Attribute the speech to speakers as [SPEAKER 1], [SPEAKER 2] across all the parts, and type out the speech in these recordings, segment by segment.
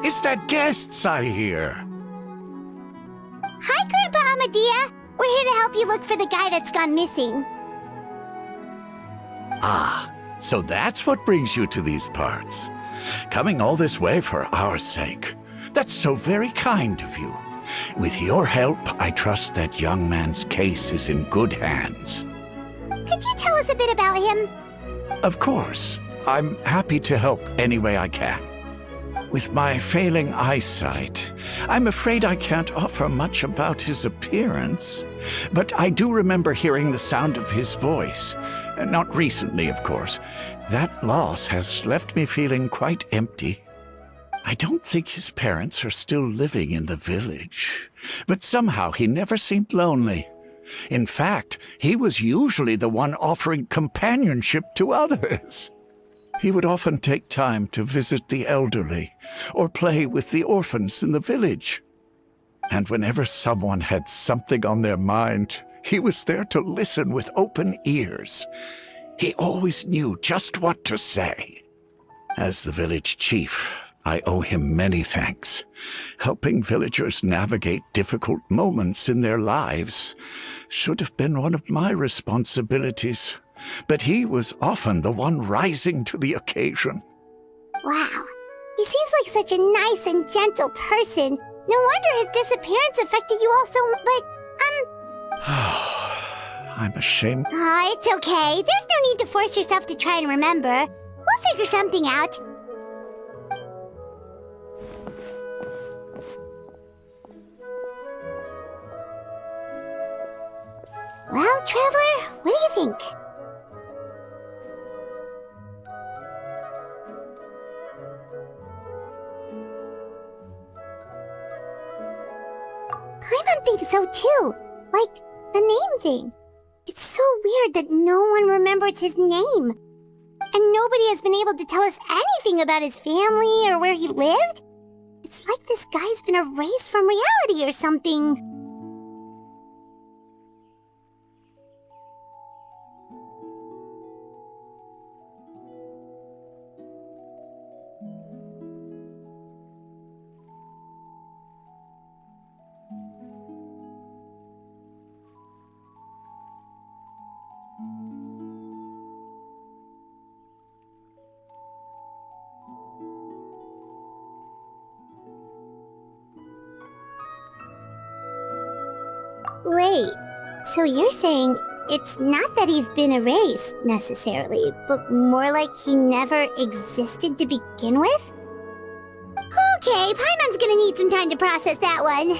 [SPEAKER 1] Is that guests I hear?
[SPEAKER 2] Hi, Grandpa Amadea. We're here to help you look for the guy that's gone missing.
[SPEAKER 1] Ah, so that's what brings you to these parts. Coming all this way for our sake. That's so very kind of you. With your help, I trust that young man's case is in good hands.
[SPEAKER 2] Could you tell us a bit about him?
[SPEAKER 1] Of course. I'm happy to help any way I can. With my failing eyesight, I'm afraid I can't offer much about his appearance. But I do remember hearing the sound of his voice. Not recently, of course. That loss has left me feeling quite empty. I don't think his parents are still living in the village. But somehow he never seemed lonely. In fact, he was usually the one offering companionship to others. He would often take time to visit the elderly or play with the orphans in the village. And whenever someone had something on their mind, he was there to listen with open ears. He always knew just what to say. As the village chief, I owe him many thanks. Helping villagers navigate difficult moments in their lives should have been one of my responsibilities. But he was often the one rising to the occasion.
[SPEAKER 2] Wow. He seems like such a nice and gentle person. No wonder his disappearance affected you all so but,
[SPEAKER 1] I'm ashamed.
[SPEAKER 2] It's okay. There's no need to force yourself to try and remember. We'll figure something out. Well, Traveler, what do you think? Paimon thinks so too. Like, the name thing. It's so weird that no one remembers his name. And nobody has been able to tell us anything about his family or where he lived. It's like this guy's been erased from reality or something. Wait, so you're saying it's not that he's been erased, necessarily, but more like he never existed to begin with? Okay, Paimon's gonna need some time to process that one.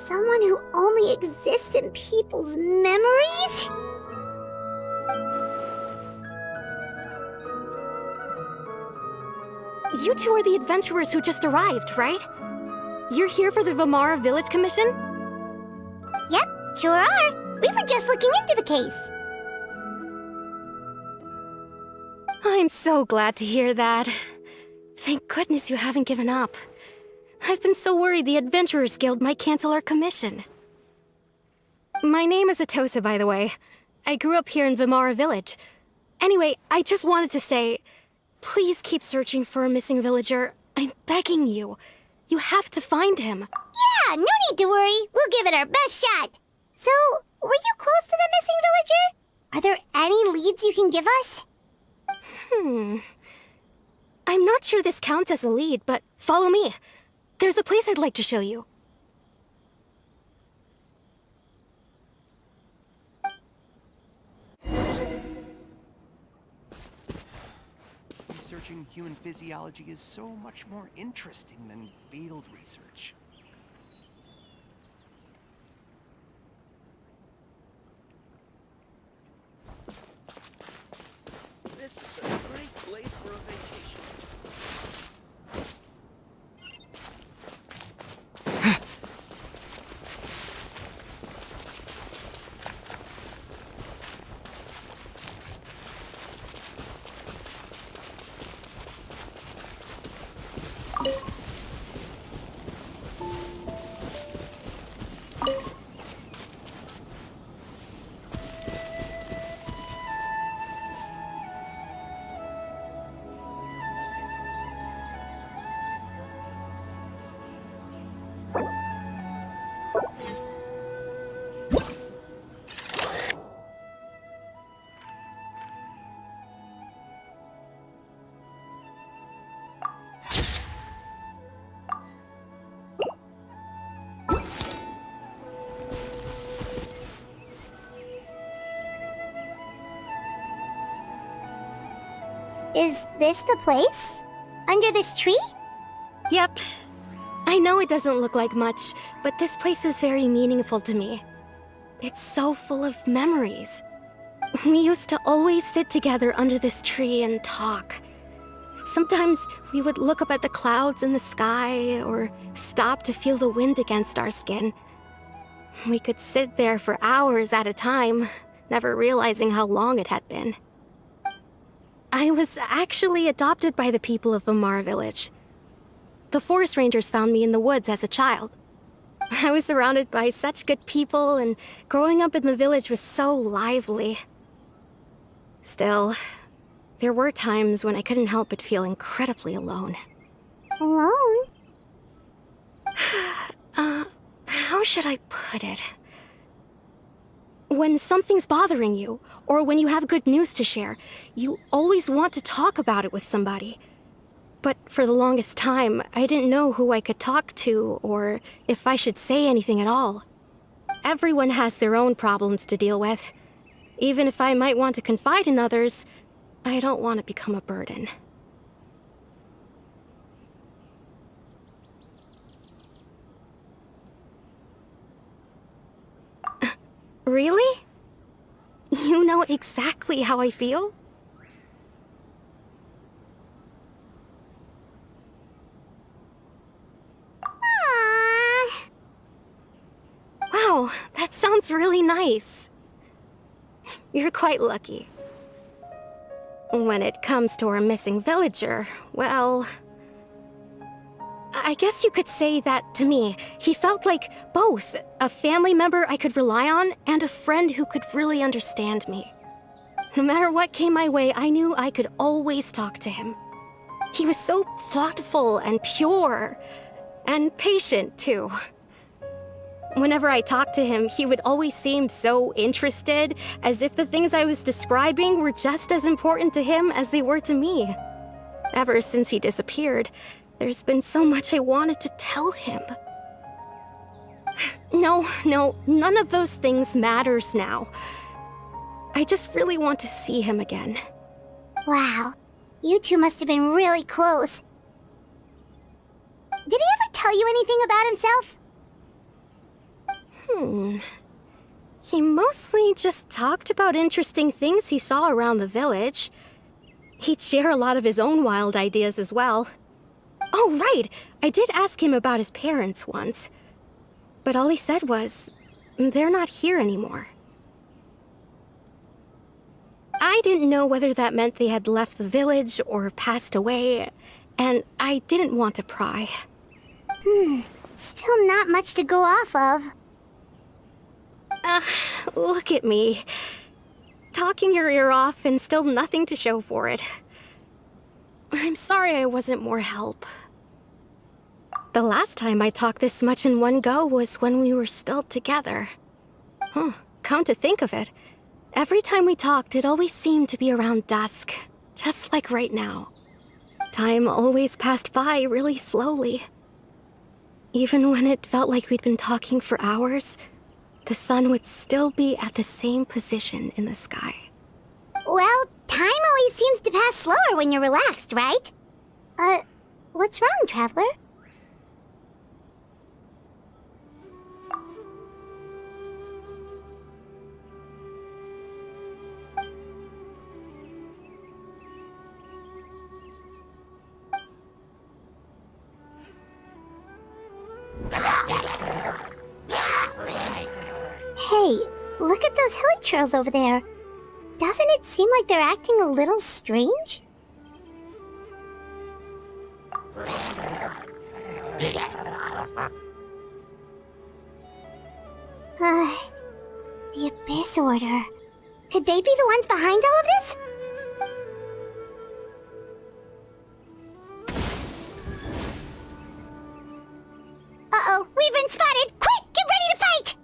[SPEAKER 2] Someone who only exists in people's memories?
[SPEAKER 3] You two are the adventurers who just arrived, right? You're here for the Vamara Village Commission?
[SPEAKER 2] Yep, sure are. We were just looking into the case.
[SPEAKER 3] I'm so glad to hear that. Thank goodness you haven't given up. I've been so worried the Adventurers Guild might cancel our commission. My name is Atosa, by the way. I grew up here in Vamara Village. Anyway, I just wanted to say, please keep searching for a missing villager. I'm begging you. You have to find him.
[SPEAKER 2] Yeah, no need to worry. We'll give it our best shot. So, were you close to the missing villager? Are there any leads you can give us?
[SPEAKER 3] I'm not sure this counts as a lead, but follow me. There's a place I'd like to show you.
[SPEAKER 4] Researching human physiology is so much more interesting than field research. This is a great place for a vacation.
[SPEAKER 2] Is this the place? Under this tree?
[SPEAKER 3] Yep. I know it doesn't look like much, but this place is very meaningful to me. It's so full of memories. We used to always sit together under this tree and talk. Sometimes we would look up at the clouds in the sky, or stop to feel the wind against our skin. We could sit there for hours at a time, never realizing how long it had been. I was actually adopted by the people of Vamar village. The forest rangers found me in the woods as a child. I was surrounded by such good people, and growing up in the village was so lively. Still, there were times when I couldn't help but feel incredibly alone.
[SPEAKER 2] Alone?
[SPEAKER 3] How should I put it? When something's bothering you, or when you have good news to share, you always want to talk about it with somebody. But for the longest time, I didn't know who I could talk to, or if I should say anything at all. Everyone has their own problems to deal with. Even if I might want to confide in others, I don't want to become a burden. Really? You know exactly how I feel?
[SPEAKER 2] Aww.
[SPEAKER 3] Wow, that sounds really nice. You're quite lucky. When it comes to our missing villager, well, I guess you could say that to me. He felt like both a family member I could rely on and a friend who could really understand me. No matter what came my way, I knew I could always talk to him. He was so thoughtful and pure, and patient too. Whenever I talked to him, he would always seem so interested, as if the things I was describing were just as important to him as they were to me. Ever since he disappeared, there's been so much I wanted to tell him. No, none of those things matters now. I just really want to see him again.
[SPEAKER 2] Wow. You two must have been really close. Did he ever tell you anything about himself?
[SPEAKER 3] He mostly just talked about interesting things he saw around the village. He'd share a lot of his own wild ideas as well. Oh, right! I did ask him about his parents once. But all he said was, they're not here anymore. I didn't know whether that meant they had left the village or passed away, and I didn't want to pry.
[SPEAKER 2] Still not much to go off of.
[SPEAKER 3] Look at me. Talking your ear off and still nothing to show for it. I'm sorry I wasn't more help. The last time I talked this much in one go was when we were still together. Come to think of it, every time we talked, it always seemed to be around dusk, just like right now. Time always passed by really slowly. Even when it felt like we'd been talking for hours, the sun would still be at the same position in the sky.
[SPEAKER 2] Well, time always seems to pass slower when you're relaxed, right? What's wrong, Traveler? Hey, look at those hilly trails over there. Doesn't it seem like they're acting a little strange? The Abyss Order. Could they be the ones behind all of this? Uh-oh, we've been spotted! Quick, get ready to fight!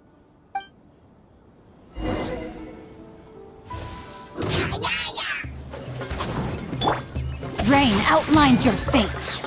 [SPEAKER 5] Rain outlines your fate.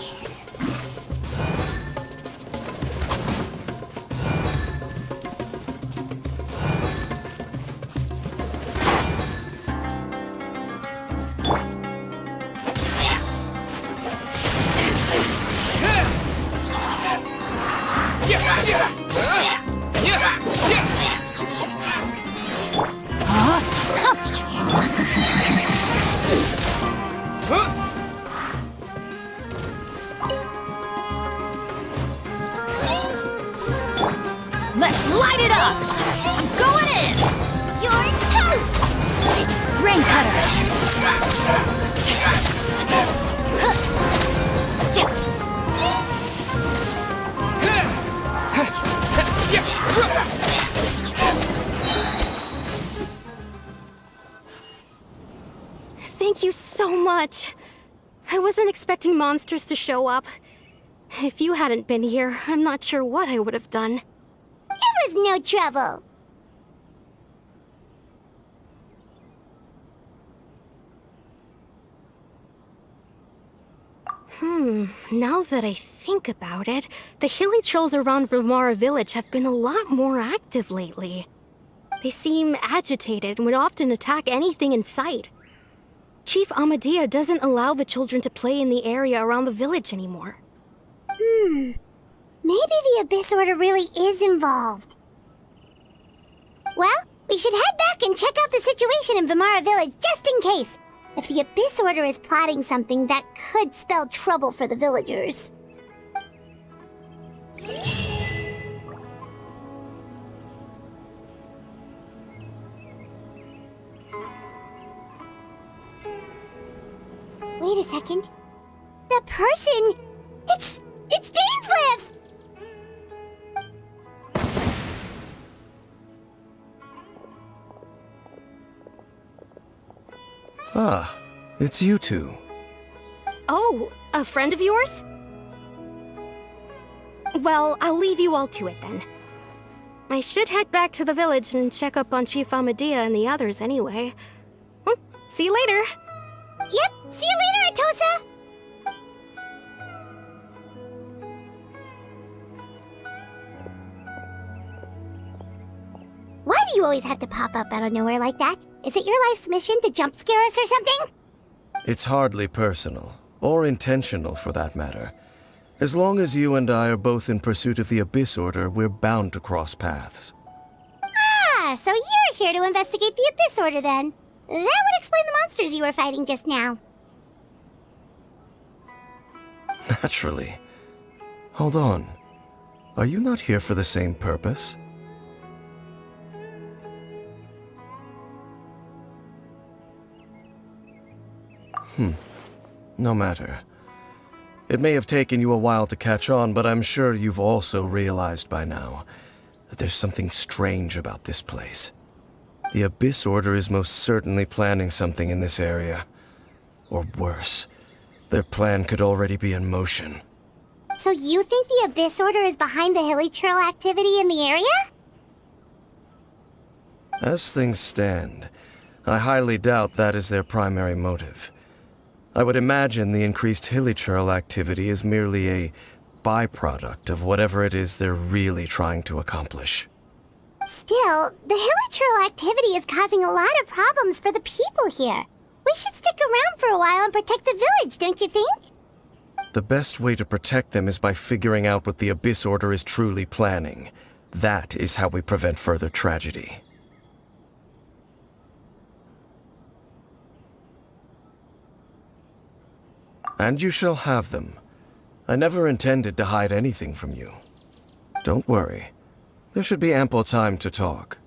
[SPEAKER 3] Thank you so much. I wasn't expecting monsters to show up. If you hadn't been here, I'm not sure what I would have done.
[SPEAKER 2] It was no trouble.
[SPEAKER 3] Now that I think about it, the hilly trolls around Vilmara village have been a lot more active lately. They seem agitated and would often attack anything in sight. Chief Amadea doesn't allow the children to play in the area around the village anymore.
[SPEAKER 2] Maybe the Abyss Order really is involved. Well, we should head back and check out the situation in Vilmara village just in case. If the Abyss Order is plotting something, that could spell trouble for the villagers. Wait a second. The person... It's Dainsleif!
[SPEAKER 6] Ah, it's you two.
[SPEAKER 3] Oh, a friend of yours? Well, I'll leave you all to it then. I should head back to the village and check up on Chief Amadea and the others anyway. Well, see you later.
[SPEAKER 2] Yep, see you later, Atosa! Why do you always have to pop up out of nowhere like that? Is it your life's mission to jump scare us or something?
[SPEAKER 6] It's hardly personal, or intentional for that matter. As long as you and I are both in pursuit of the Abyss Order, we're bound to cross paths.
[SPEAKER 2] Ah, so you're here to investigate the Abyss Order then. That would explain the monsters you were fighting just now.
[SPEAKER 6] Naturally. Hold on. Are you not here for the same purpose? No matter. It may have taken you a while to catch on, but I'm sure you've also realized by now that there's something strange about this place. The Abyss Order is most certainly planning something in this area. Or worse, their plan could already be in motion.
[SPEAKER 2] So you think the Abyss Order is behind the hilly trail activity in the area?
[SPEAKER 6] As things stand, I highly doubt that is their primary motive. I would imagine the increased hilly trail activity is merely a byproduct of whatever it is they're really trying to accomplish.
[SPEAKER 2] Still, the hilly trail activity is causing a lot of problems for the people here. We should stick around for a while and protect the village, don't you think?
[SPEAKER 6] The best way to protect them is by figuring out what the Abyss Order is truly planning. That is how we prevent further tragedy. And you shall have them. I never intended to hide anything from you. Don't worry. There should be ample time to talk.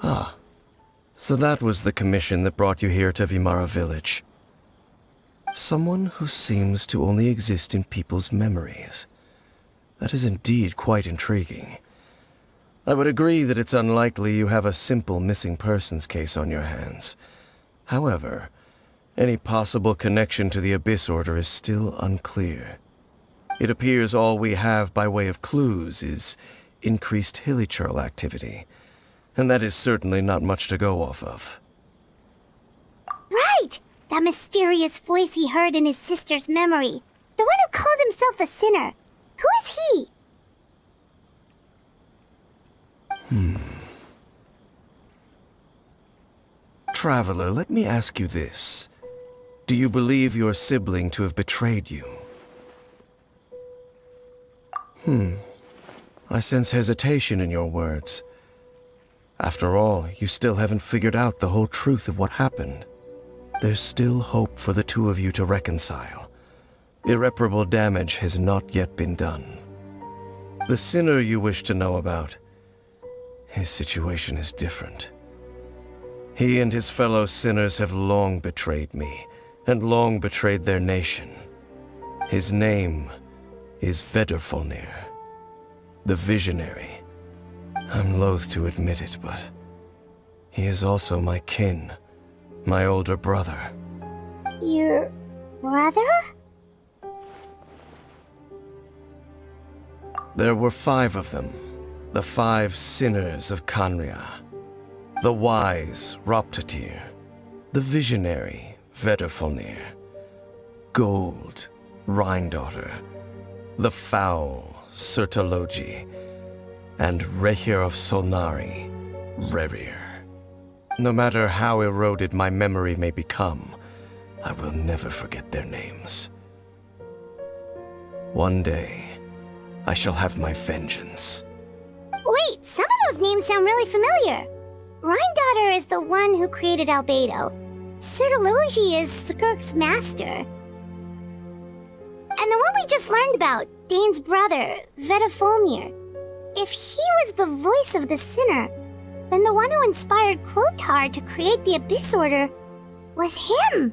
[SPEAKER 6] Ah, so that was the commission that brought you here to Vilmara village. Someone who seems to only exist in people's memories. That is indeed quite intriguing. I would agree that it's unlikely you have a simple missing persons case on your hands. However, any possible connection to the Abyss Order is still unclear. It appears all we have by way of clues is increased hilly trail activity. And that is certainly not much to go off of.
[SPEAKER 2] Right! That mysterious voice he heard in his sister's memory. The one who called himself a sinner. Who is he?
[SPEAKER 6] Traveler, let me ask you this. Do you believe your sibling to have betrayed you? I sense hesitation in your words. After all, you still haven't figured out the whole truth of what happened. There's still hope for the two of you to reconcile. Irreparable damage has not yet been done. The sinner you wish to know about, his situation is different. He and his fellow sinners have long betrayed me, and long betrayed their nation. His name is Vedrfolnir, the Visionary. I'm loath to admit it, but he is also my kin, my older brother.
[SPEAKER 2] Your brother?
[SPEAKER 6] There were 5 of them, the 5 sinners of Khaenri'ah. The wise Roptatyr, the visionary Vedrfolnir, Gold Rhine-daughter, the foul Surtalogi, and Rehir of Solnari, Rerir. No matter how eroded my memory may become, I will never forget their names. One day, I shall have my vengeance.
[SPEAKER 2] Wait, some of those names sound really familiar. Rhine-daughter is the one who created Albedo. Surtalogi is Skirk's master. And the one we just learned about, Dane's brother, Vedrfolnir. If he was the voice of the sinner, then the one who inspired Clothar to create the Abyss Order was him.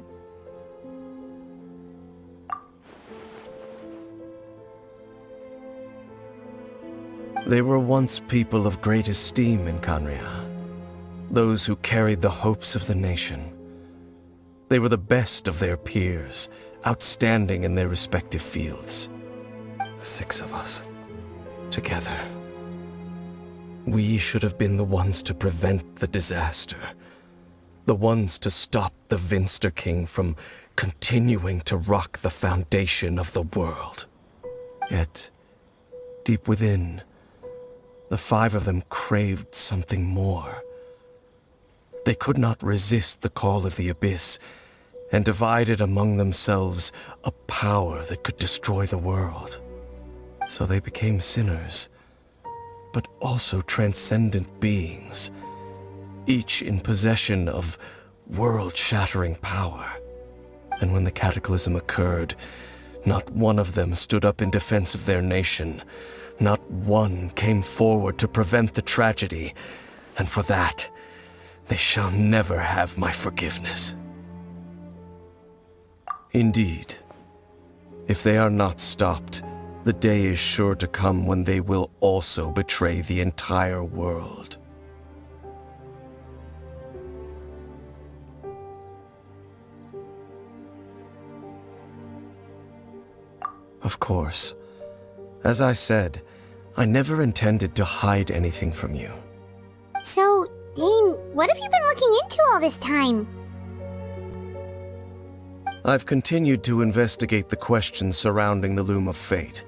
[SPEAKER 6] They were once people of great esteem in Khaenri'ah, those who carried the hopes of the nation. They were the best of their peers, outstanding in their respective fields. 6 of us, together. We should have been the ones to prevent the disaster, the ones to stop the Vinster King from continuing to rock the foundation of the world. Yet, deep within, the 5 of them craved something more. They could not resist the call of the Abyss, and divided among themselves a power that could destroy the world. So they became sinners, but also transcendent beings, each in possession of world-shattering power. And when the cataclysm occurred, not one of them stood up in defense of their nation. Not one came forward to prevent the tragedy, and for that, they shall never have my forgiveness. Indeed, if they are not stopped, the day is sure to come when they will also betray the entire world. Of course, as I said, I never intended to hide anything from you.
[SPEAKER 2] So, Dane, what have you been looking into all this time?
[SPEAKER 6] I've continued to investigate the questions surrounding the Loom of Fate.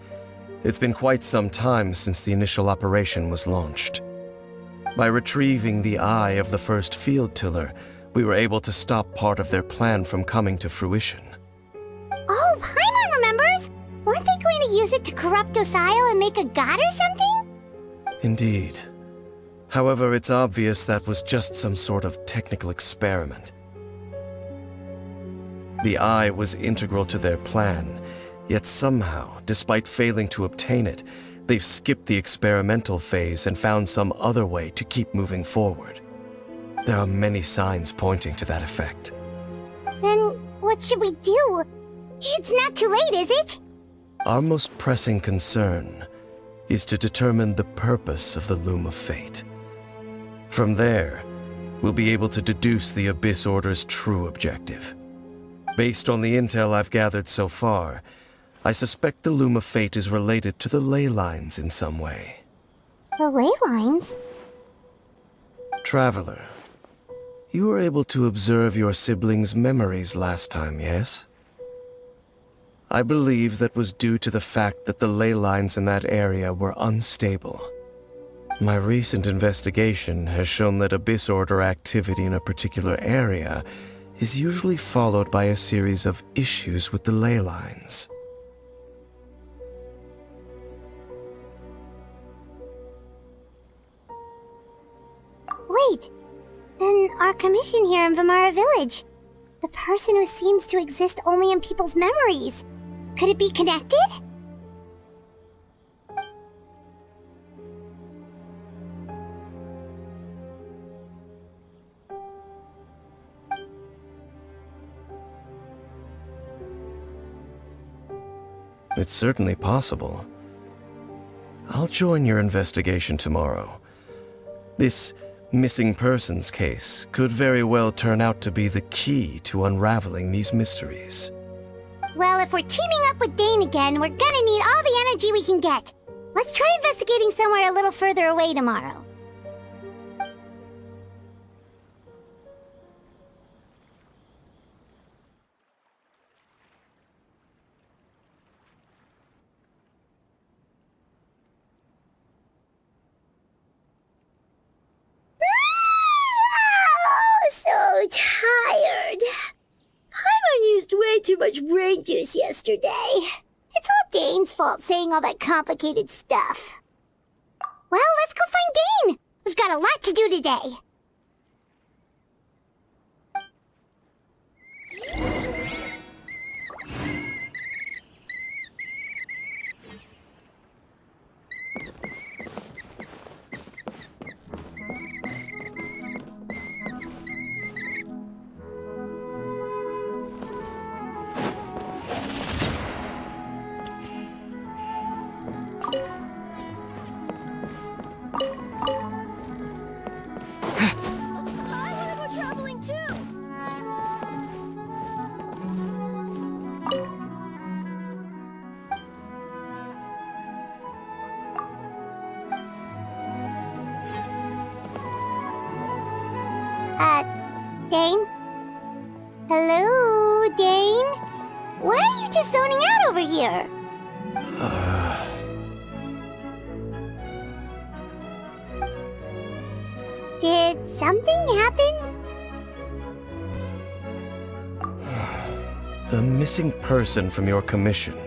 [SPEAKER 6] It's been quite some time since the initial operation was launched. By retrieving the eye of the first field tiller, we were able to stop part of their plan from coming to fruition.
[SPEAKER 2] Oh, Paimon remembers! Weren't they going to use it to corrupt Osile and make a god or something?
[SPEAKER 6] Indeed. However, it's obvious that was just some sort of technical experiment. The eye was integral to their plan, yet somehow, despite failing to obtain it, they've skipped the experimental phase and found some other way to keep moving forward. There are many signs pointing to that effect.
[SPEAKER 2] Then what should we do? It's not too late, is it?
[SPEAKER 6] Our most pressing concern is to determine the purpose of the Loom of Fate. From there, we'll be able to deduce the Abyss Order's true objective. Based on the intel I've gathered so far, I suspect the Loom of Fate is related to the ley lines in some way.
[SPEAKER 2] The ley lines?
[SPEAKER 6] Traveler, you were able to observe your siblings' memories last time, yes? I believe that was due to the fact that the ley lines in that area were unstable. My recent investigation has shown that Abyss Order activity in a particular area is usually followed by a series of issues with the ley lines.
[SPEAKER 2] Wait, then our commission here in Vimara Village, the person who seems to exist only in people's memories, could it be connected?
[SPEAKER 6] It's certainly possible. I'll join your investigation tomorrow. This missing persons case could very well turn out to be the key to unraveling these mysteries.
[SPEAKER 2] Well, if we're teaming up with Dane again, we're gonna need all the energy we can get. Let's try investigating somewhere a little further away tomorrow. So tired. Paimon used way too much brain juice yesterday. It's all Dane's fault saying all that complicated stuff. Well, let's go find Dane. We've got a lot to do today. Dane? Hello, Dane? Why are you just zoning out over here? Did something happen?
[SPEAKER 6] The missing person from your commission.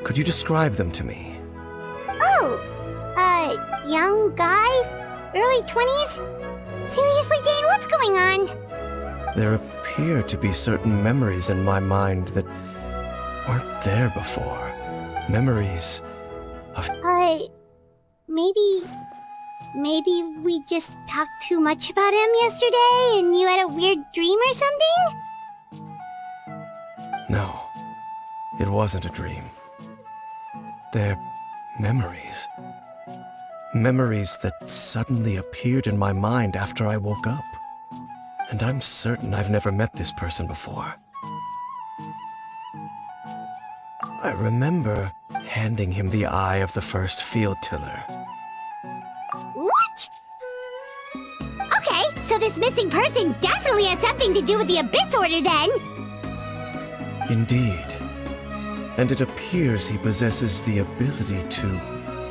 [SPEAKER 6] Could you describe them to me?
[SPEAKER 2] Oh, young guy? Early 20s? Seriously, Dane, what's going on?
[SPEAKER 6] There appear to be certain memories in my mind that weren't there before. Memories of...
[SPEAKER 2] Maybe we just talked too much about him yesterday and you had a weird dream or something?
[SPEAKER 6] No, it wasn't a dream. They're memories. Memories that suddenly appeared in my mind after I woke up. And I'm certain I've never met this person before. I remember handing him the eye of the first field tiller.
[SPEAKER 2] What? Okay, so this missing person definitely has something to do with the Abyss Order then!
[SPEAKER 6] Indeed. And it appears he possesses the ability to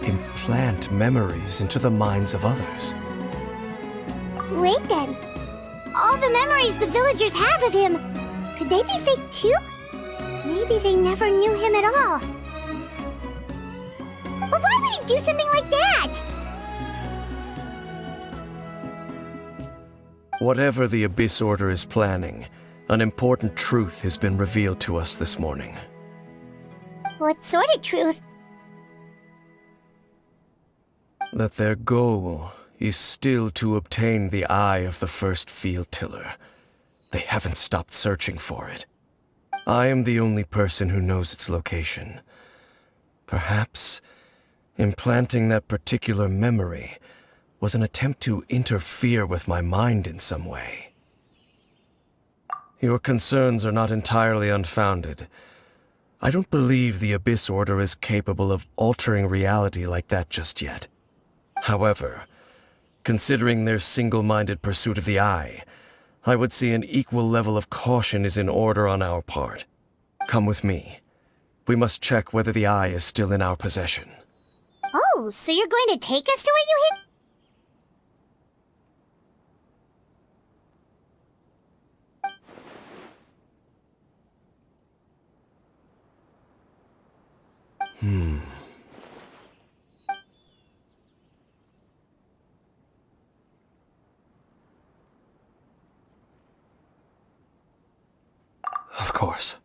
[SPEAKER 6] implant memories into the minds of others.
[SPEAKER 2] Wait then. All the memories the villagers have of him, could they be fake too? Maybe they never knew him at all. But why would he do something like that?
[SPEAKER 6] Whatever the Abyss Order is planning, an important truth has been revealed to us this morning.
[SPEAKER 2] What sort of truth?
[SPEAKER 6] That their goal is still to obtain the eye of the first field tiller. They haven't stopped searching for it. I am the only person who knows its location. Perhaps implanting that particular memory was an attempt to interfere with my mind in some way. Your concerns are not entirely unfounded. I don't believe the Abyss Order is capable of altering reality like that just yet. However, considering their single-minded pursuit of the eye, I would say an equal level of caution is in order on our part. Come with me. We must check whether the eye is still in our possession.
[SPEAKER 2] Oh, so you're going to take us to where you hid?
[SPEAKER 6] Of course.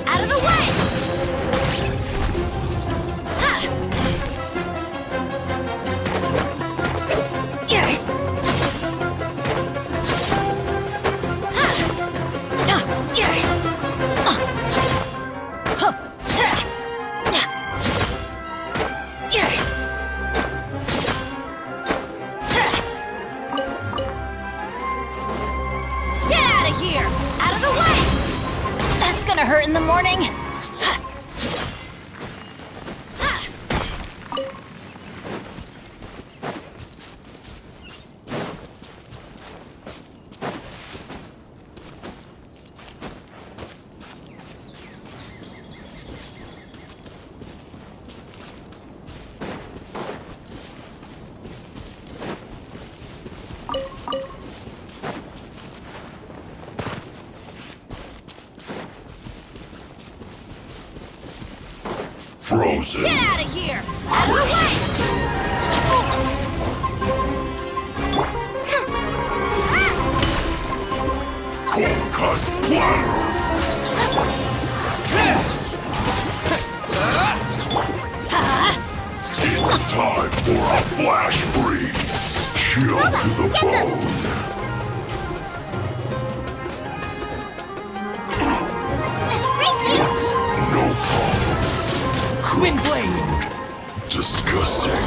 [SPEAKER 5] Out of the way! Get out of here! Out of the way! That's gonna hurt in the morning.
[SPEAKER 1] Frozen.
[SPEAKER 5] Get out of here! Out of the way!
[SPEAKER 1] Cold cut platter. It's time for a flash freeze. Chill to the bone. It's no problem.
[SPEAKER 4] Wind blade!
[SPEAKER 1] Disgusting.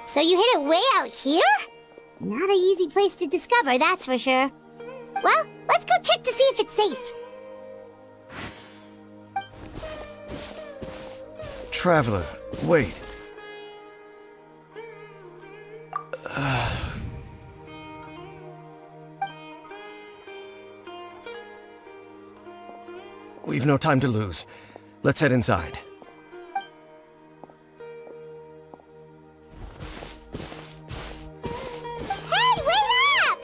[SPEAKER 2] So you hid it way out here? Not an easy place to discover, that's for sure. Well, let's go check to see if it's safe.
[SPEAKER 6] Traveler, wait. We've no time to lose. Let's head inside.
[SPEAKER 2] Hey, wait up!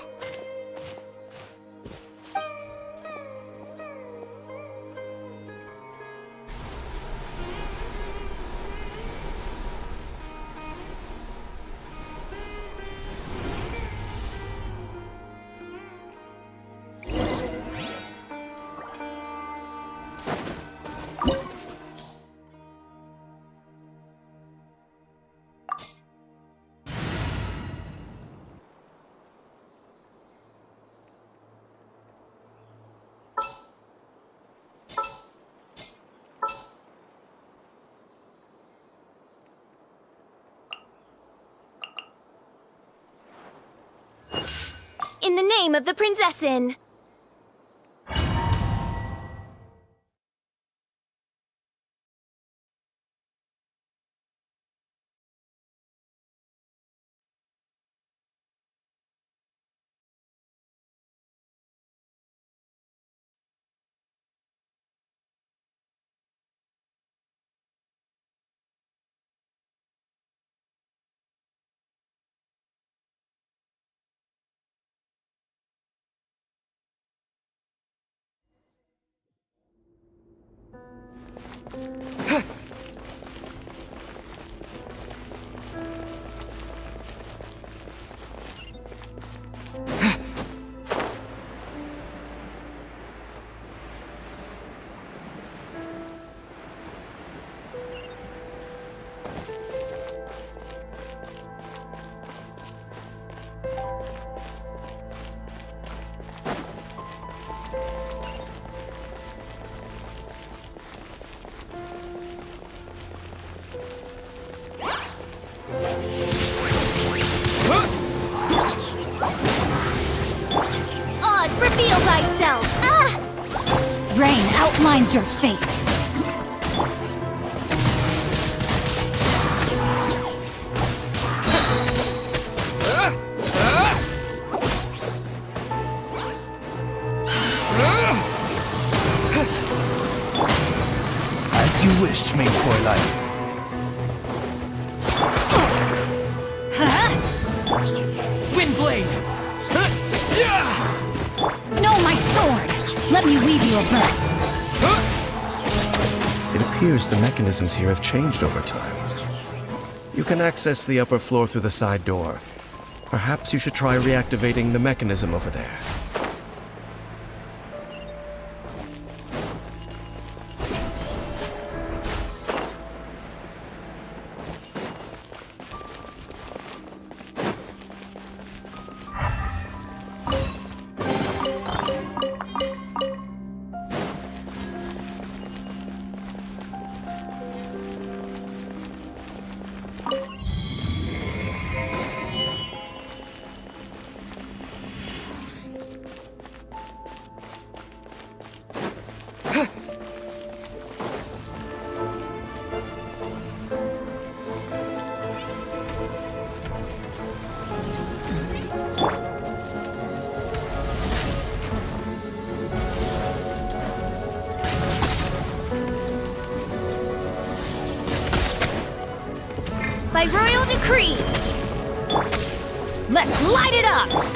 [SPEAKER 3] In the name of the Prinzessin!
[SPEAKER 5] Rain outlines your fate.
[SPEAKER 7] As you wish, main Fräulein. Windblade!
[SPEAKER 5] No, my sword! Let me weave you a bird.
[SPEAKER 6] It appears the mechanisms here have changed over time. You can access the upper floor through the side door. Perhaps you should try reactivating the mechanism over there.
[SPEAKER 5] By royal decree! Let's light it up!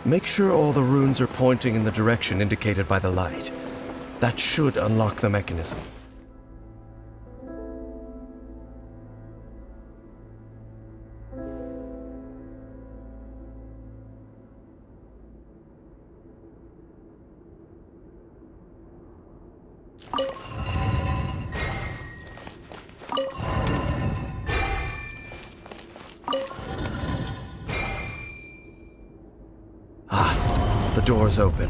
[SPEAKER 6] Make sure all the runes are pointing in the direction indicated by the light. That should unlock the mechanism. The door's open.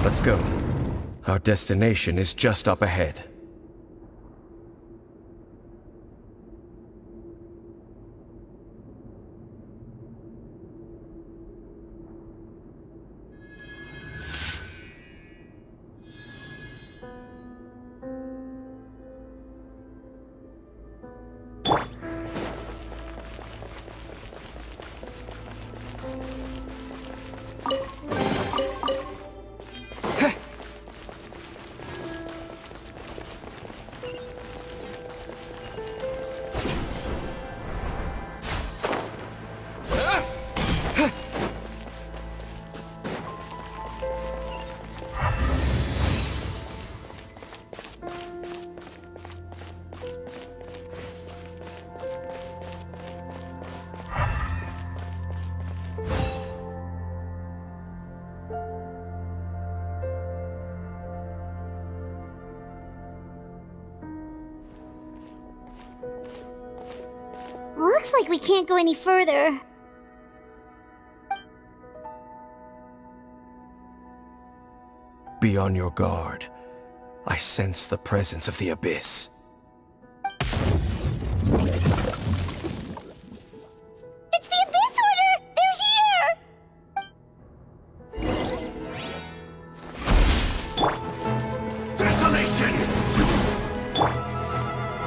[SPEAKER 6] Let's go. Our destination is just up ahead.
[SPEAKER 2] Looks like we can't go any further.
[SPEAKER 6] Be on your guard. I sense the presence of the Abyss.
[SPEAKER 2] It's the Abyss Order! They're here!
[SPEAKER 1] Desolation!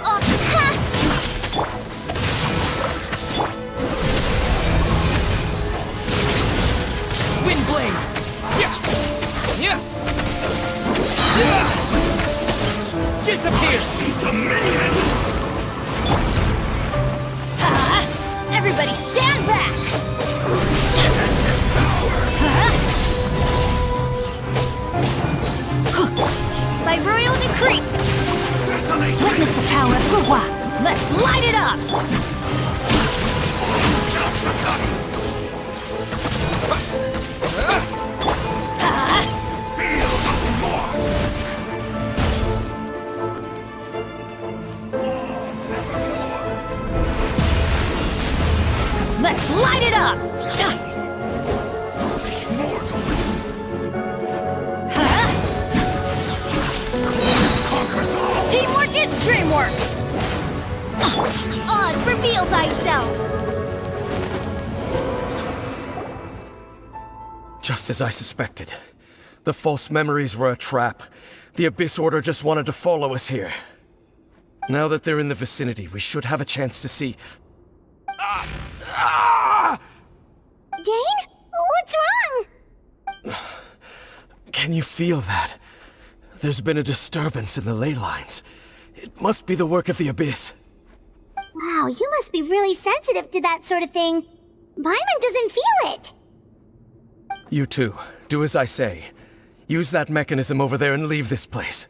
[SPEAKER 2] Oh, ha!
[SPEAKER 7] Windblade! Yeah! Yeah! Yeah! Disappear!
[SPEAKER 5] Ha! Everybody stand back! By royal decree, witness the power of Gua. Let's light it up! Let's light it up! Teamwork is dreamwork! Oz, reveal thyself!
[SPEAKER 6] Just as I suspected. The false memories were a trap. The Abyss Order just wanted to follow us here. Now that they're in the vicinity, we should have a chance to see...
[SPEAKER 2] Dane? What's wrong?
[SPEAKER 6] Can you feel that? There's been a disturbance in the ley lines. It must be the work of the Abyss.
[SPEAKER 2] Wow, you must be really sensitive to that sort of thing. Paimon doesn't feel it.
[SPEAKER 6] You too. Do as I say. Use that mechanism over there and leave this place.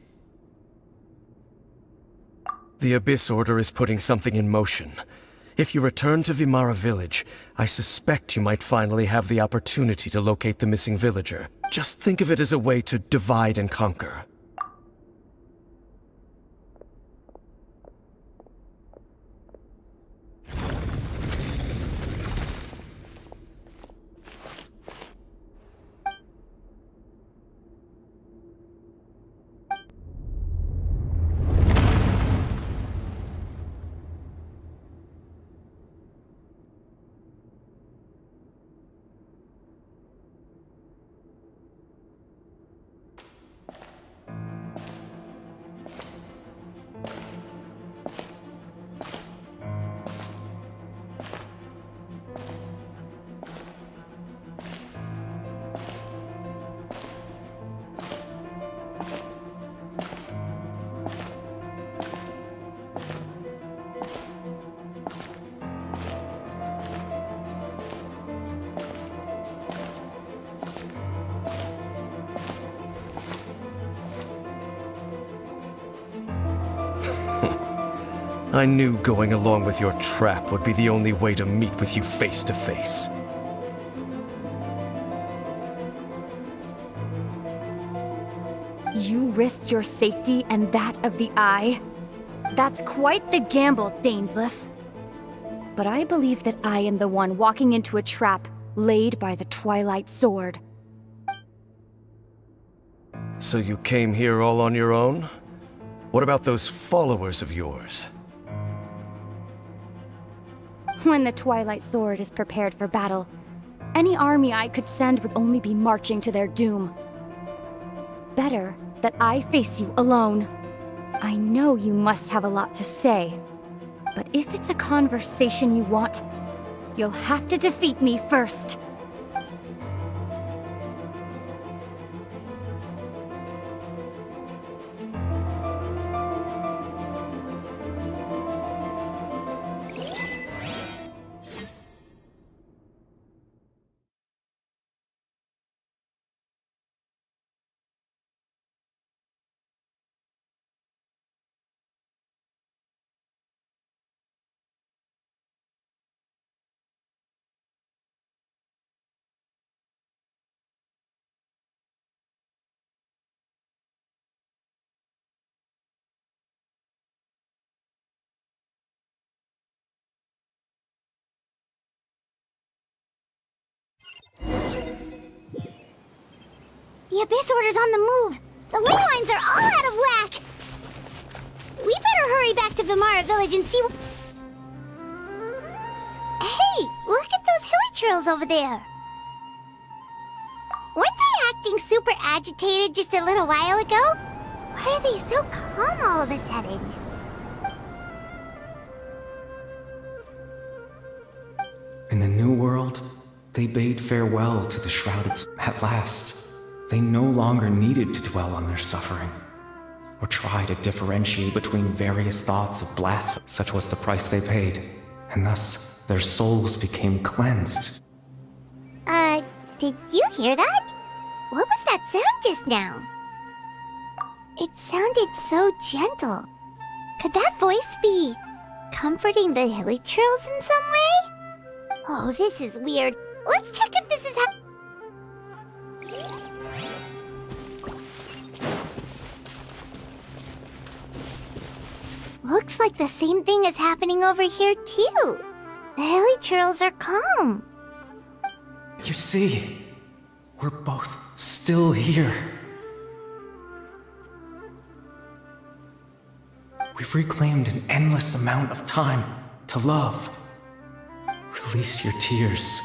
[SPEAKER 6] The Abyss Order is putting something in motion. If you return to Vimara Village, I suspect you might finally have the opportunity to locate the missing villager. Just think of it as a way to divide and conquer. I knew going along with your trap would be the only way to meet with you face to face.
[SPEAKER 8] You risked your safety and that of the Eye? That's quite the gamble, Dainsleif. But I believe that I am the one walking into a trap laid by the Twilight Sword.
[SPEAKER 6] So you came here all on your own? What about those followers of yours?
[SPEAKER 8] When the Twilight Sword is prepared for battle, any army I could send would only be marching to their doom. Better that I face you alone. I know you must have a lot to say, but if it's a conversation you want, you'll have to defeat me first.
[SPEAKER 2] The Abyss Order's on the move! The ley lines are all out of whack! We better hurry back to Vimara Village and see Hey! Look at those hilly trails over there! Weren't they acting super agitated just a little while ago? Why are they so calm all of a sudden?
[SPEAKER 9] In the New World, they bade farewell to the shrouded at last. They no longer needed to dwell on their suffering, or try to differentiate between various thoughts of blasphemy. Such was the price they paid, and thus their souls became cleansed.
[SPEAKER 2] Did you hear that? What was that sound just now? It sounded so gentle. Could that voice be comforting the hilly trails in some way? Oh, this is weird. Let's check if this is Looks like the same thing is happening over here, too. The hilly trails are calm.
[SPEAKER 9] You see, we're both still here. We've reclaimed an endless amount of time to love. Release your tears.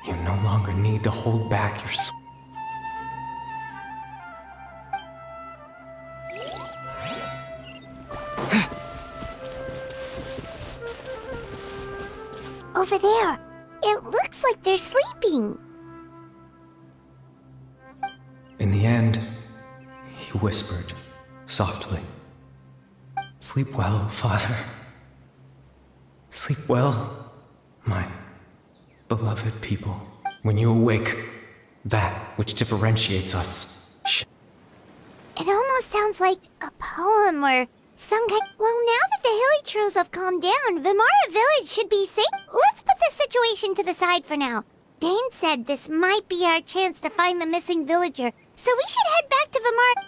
[SPEAKER 9] You no longer need to hold back your soul.
[SPEAKER 2] Over there. It looks like they're sleeping.
[SPEAKER 9] In the end, he whispered softly, "Sleep well, Father. Sleep well, my beloved people. When you awake, that which differentiates us."
[SPEAKER 2] It almost sounds like a poem or some kind. Well, now that the hilly trails have calmed down, Vimara Village should be safe. Let's put this situation to the side for now. Dane said this might be our chance to find the missing villager, so we should head back to Vimara.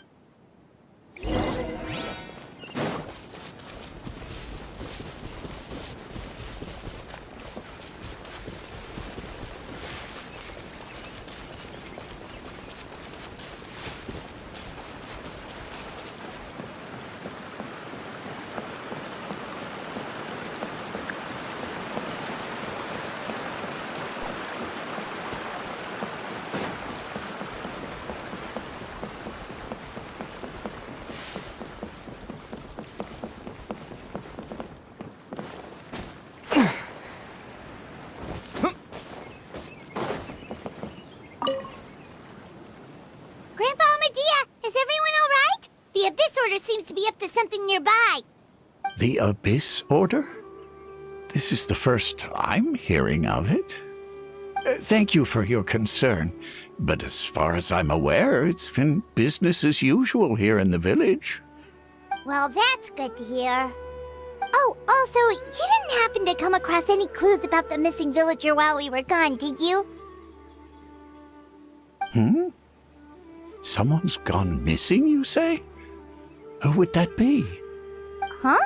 [SPEAKER 2] Grandpa Medea, is everyone all right? The Abyss Order seems to be up to something nearby.
[SPEAKER 1] The Abyss Order? This is the first I'm hearing of it. Thank you for your concern, but as far as I'm aware, it's been business as usual here in the village.
[SPEAKER 2] Well, that's good to hear. Oh, also, you didn't happen to come across any clues about the missing villager while we were gone, did you?
[SPEAKER 1] Someone's gone missing, you say? Who would that be?
[SPEAKER 2] Huh?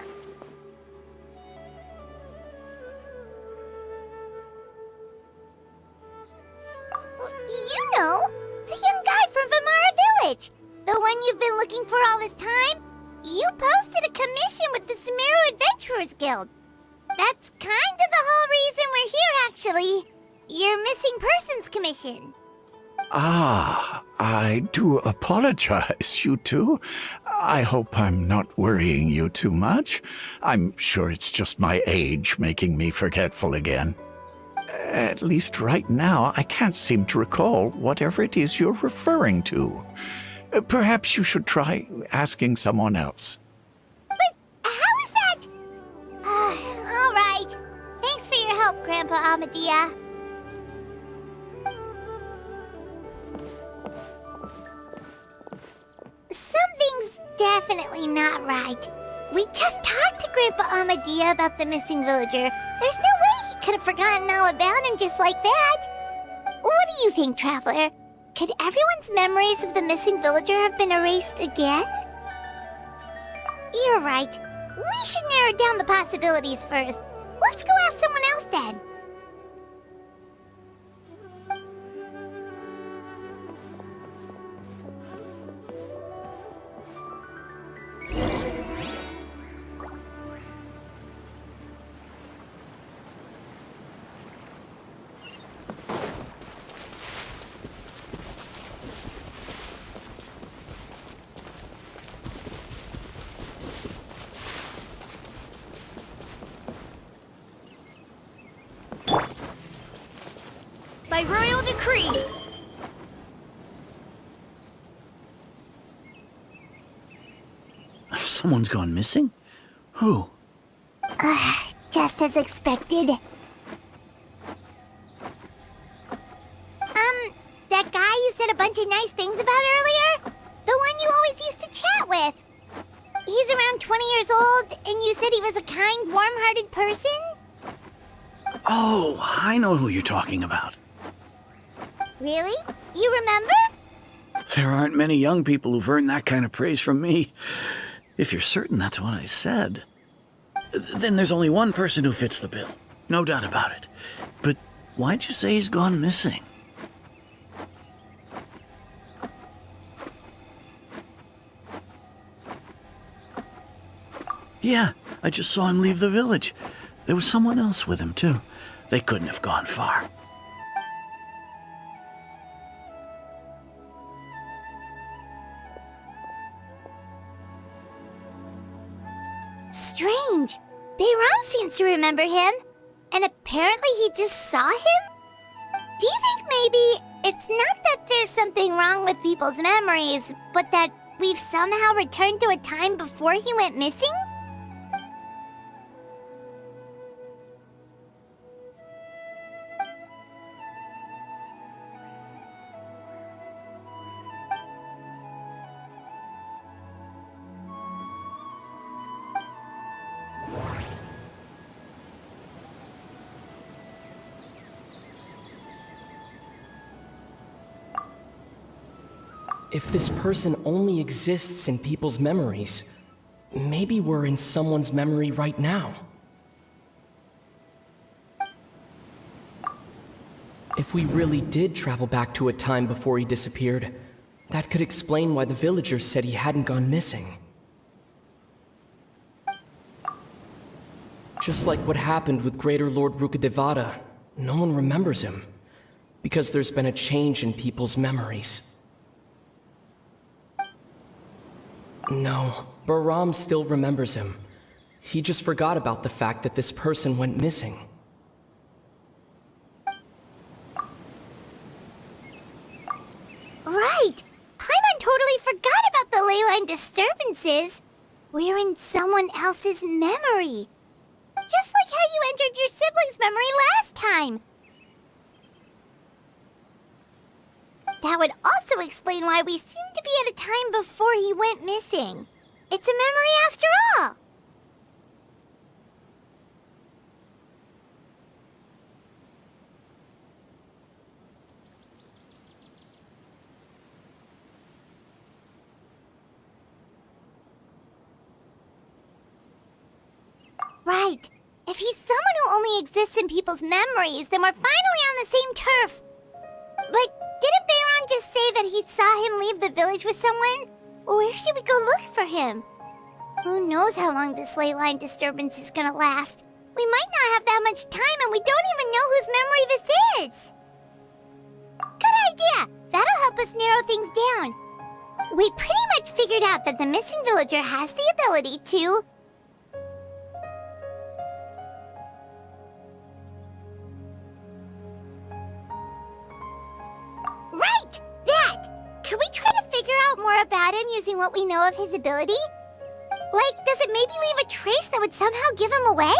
[SPEAKER 2] You know, the young guy from Vimara Village. The one you've been looking for all this time. You posted a commission with the Sumeru Adventurers Guild. That's kind of the whole reason we're here, actually. Your missing persons commission.
[SPEAKER 1] Ah, I do apologize, you two. I hope I'm not worrying you too much. I'm sure it's just my age making me forgetful again. At least right now, I can't seem to recall whatever it is you're referring to. Perhaps you should try asking someone else.
[SPEAKER 2] But how is that? All right. Thanks for your help, Grandpa Amadea. Something's definitely not right. We just talked to Grandpa Amadea about the missing villager. There's no way he could have forgotten all about him just like that. What do you think, Traveler? Could everyone's memories of the missing villager have been erased again? You're right. We should narrow down the possibilities first. Let's go ask someone else then.
[SPEAKER 5] decree!
[SPEAKER 10] Someone's gone missing? Who?
[SPEAKER 2] Just as expected. That guy you said a bunch of nice things about earlier? The one you always used to chat with. He's around 20 years old, and you said he was a kind, warm-hearted person?
[SPEAKER 10] Oh, I know who you're talking about.
[SPEAKER 2] Really? You remember?
[SPEAKER 10] There aren't many young people who've earned that kind of praise from me. If you're certain that's what I said, then there's only one person who fits the bill. No doubt about it. But why'd you say he's gone missing? Yeah, I just saw him leave the village. There was someone else with him, too. They couldn't have gone far.
[SPEAKER 2] Strange. Bayram seems to remember him. And apparently he just saw him? Do you think maybe it's not that there's something wrong with people's memories, but that we've somehow returned to a time before he went missing?
[SPEAKER 9] If this person only exists in people's memories, maybe we're in someone's memory right now. If we really did travel back to a time before he disappeared, that could explain why the villagers said he hadn't gone missing. Just like what happened with Greater Lord Rukkhadevata, no one remembers him, because there's been a change in people's memories. No, Bahram still remembers him. He just forgot about the fact that this person went missing.
[SPEAKER 2] Right! Paimon totally forgot about the ley line disturbances. We're in someone else's memory. Just like how you entered your sibling's memory last time. That would also explain why we seem to be at a time before he went missing. It's a memory after all. Right. If he's someone who only exists in people's memories, then we're finally on the same turf. But didn't Bayron just say that he saw him leave the village with someone? Where should we go look for him? Who knows how long this ley line disturbance is gonna last? We might not have that much time, and we don't even know whose memory this is. Good idea! That'll help us narrow things down. We pretty much figured out that the missing villager has the ability to... Right! That! Can we try to figure out more about him using what we know of his ability? Like, does it maybe leave a trace that would somehow give him away?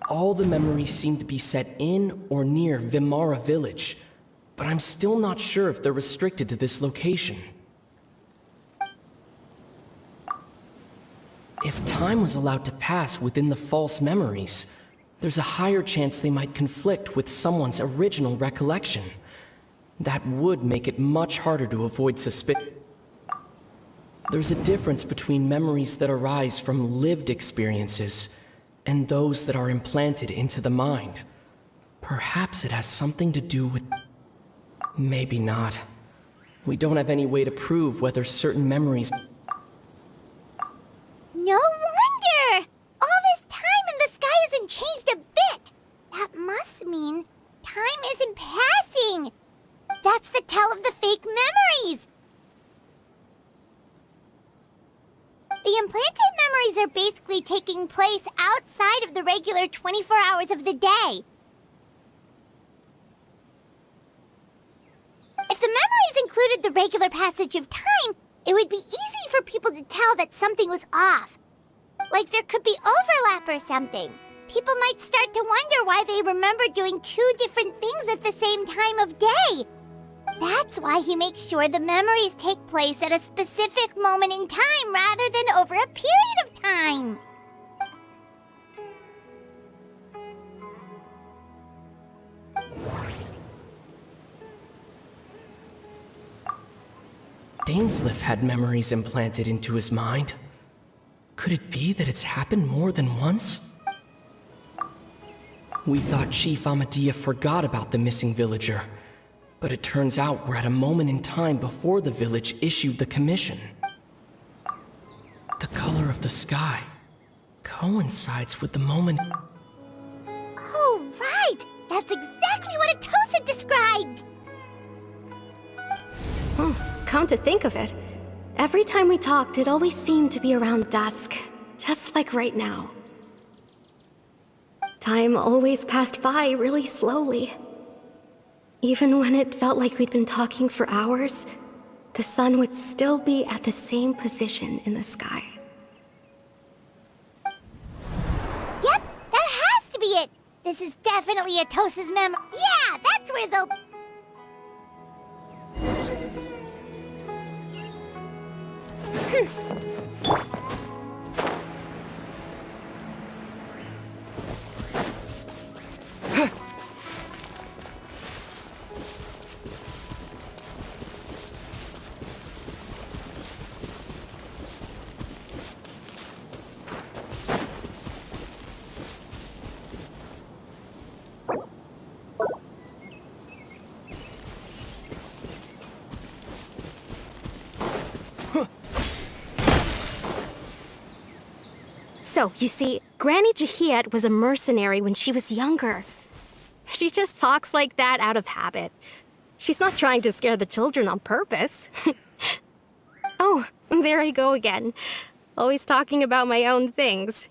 [SPEAKER 9] All the memories seem to be set in or near Vimara village, but I'm still not sure if they're restricted to this location. If time was allowed to pass within the false memories, there's a higher chance they might conflict with someone's original recollection. That would make it much harder to avoid suspicion. There's a difference between memories that arise from lived experiences and those that are implanted into the mind. Perhaps it has something to do with... Maybe not. We don't have any way to prove whether certain memories...
[SPEAKER 2] No wonder! All this time and the sky hasn't changed a bit! That must mean time isn't passing! That's the tell of the fake memories. The implanted memories are basically taking place outside of the regular 24 hours of the day. If the memories included the regular passage of time, it would be easy for people to tell that something was off. Like there could be overlap or something. People might start to wonder why they remember doing two different things at the same time of day. That's why he makes sure the memories take place at a specific moment in time rather than over a period of time.
[SPEAKER 7] Dainsleif had memories implanted into his mind. Could it be that it's happened more than once? We thought Chief Amadea forgot about the missing villager, but it turns out we're at a moment in time before the village issued the commission. The color of the sky coincides with the moment.
[SPEAKER 2] Oh, right! That's exactly what Atosa described!
[SPEAKER 3] Come to think of it, every time we talked, it always seemed to be around dusk, just like right now. Time always passed by really slowly. Even when it felt like we'd been talking for hours, the sun would still be at the same position in the sky.
[SPEAKER 2] Yep, that has to be it! This is definitely Atosa's memory. Yeah, that's where they'll...
[SPEAKER 3] So, you see, Granny Jahiet was a mercenary when she was younger. She just talks like that out of habit. She's not trying to scare the children on purpose. Oh, there I go again. Always talking about my own things.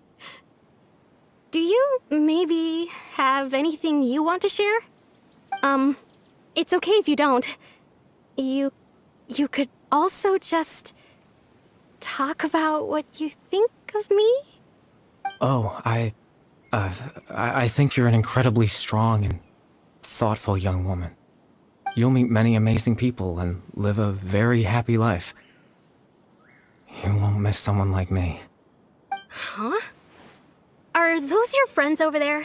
[SPEAKER 3] Do you maybe have anything you want to share? It's okay if you don't. You could also just talk about what you think of me?
[SPEAKER 9] Oh, I think you're an incredibly strong and thoughtful young woman. You'll meet many amazing people and live a very happy life. You won't miss someone like me.
[SPEAKER 3] Huh? Are those your friends over there?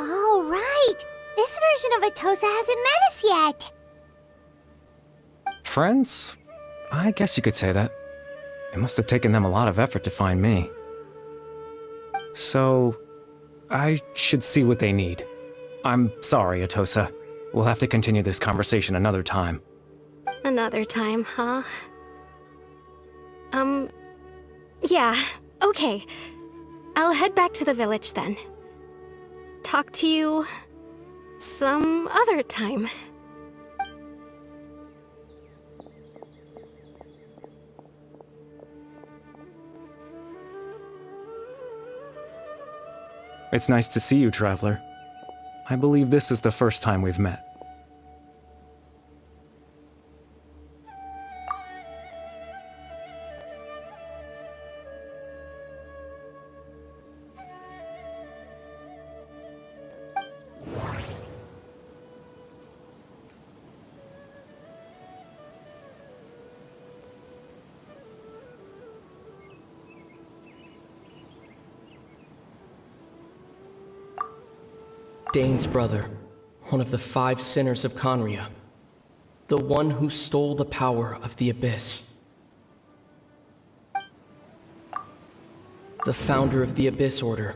[SPEAKER 2] Oh, right! This version of Atosa hasn't met us yet!
[SPEAKER 9] Friends? I guess you could say that. It must have taken them a lot of effort to find me. So, I should see what they need. I'm sorry, Atosa. We'll have to continue this conversation another time.
[SPEAKER 3] Another time, huh? Yeah, okay. I'll head back to the village then. Talk to you some other time.
[SPEAKER 9] It's nice to see you, Traveler. I believe this is the first time we've met.
[SPEAKER 7] Dane's brother, one of the 5 sinners of Conria, the one who stole the power of the Abyss. The founder of the Abyss Order,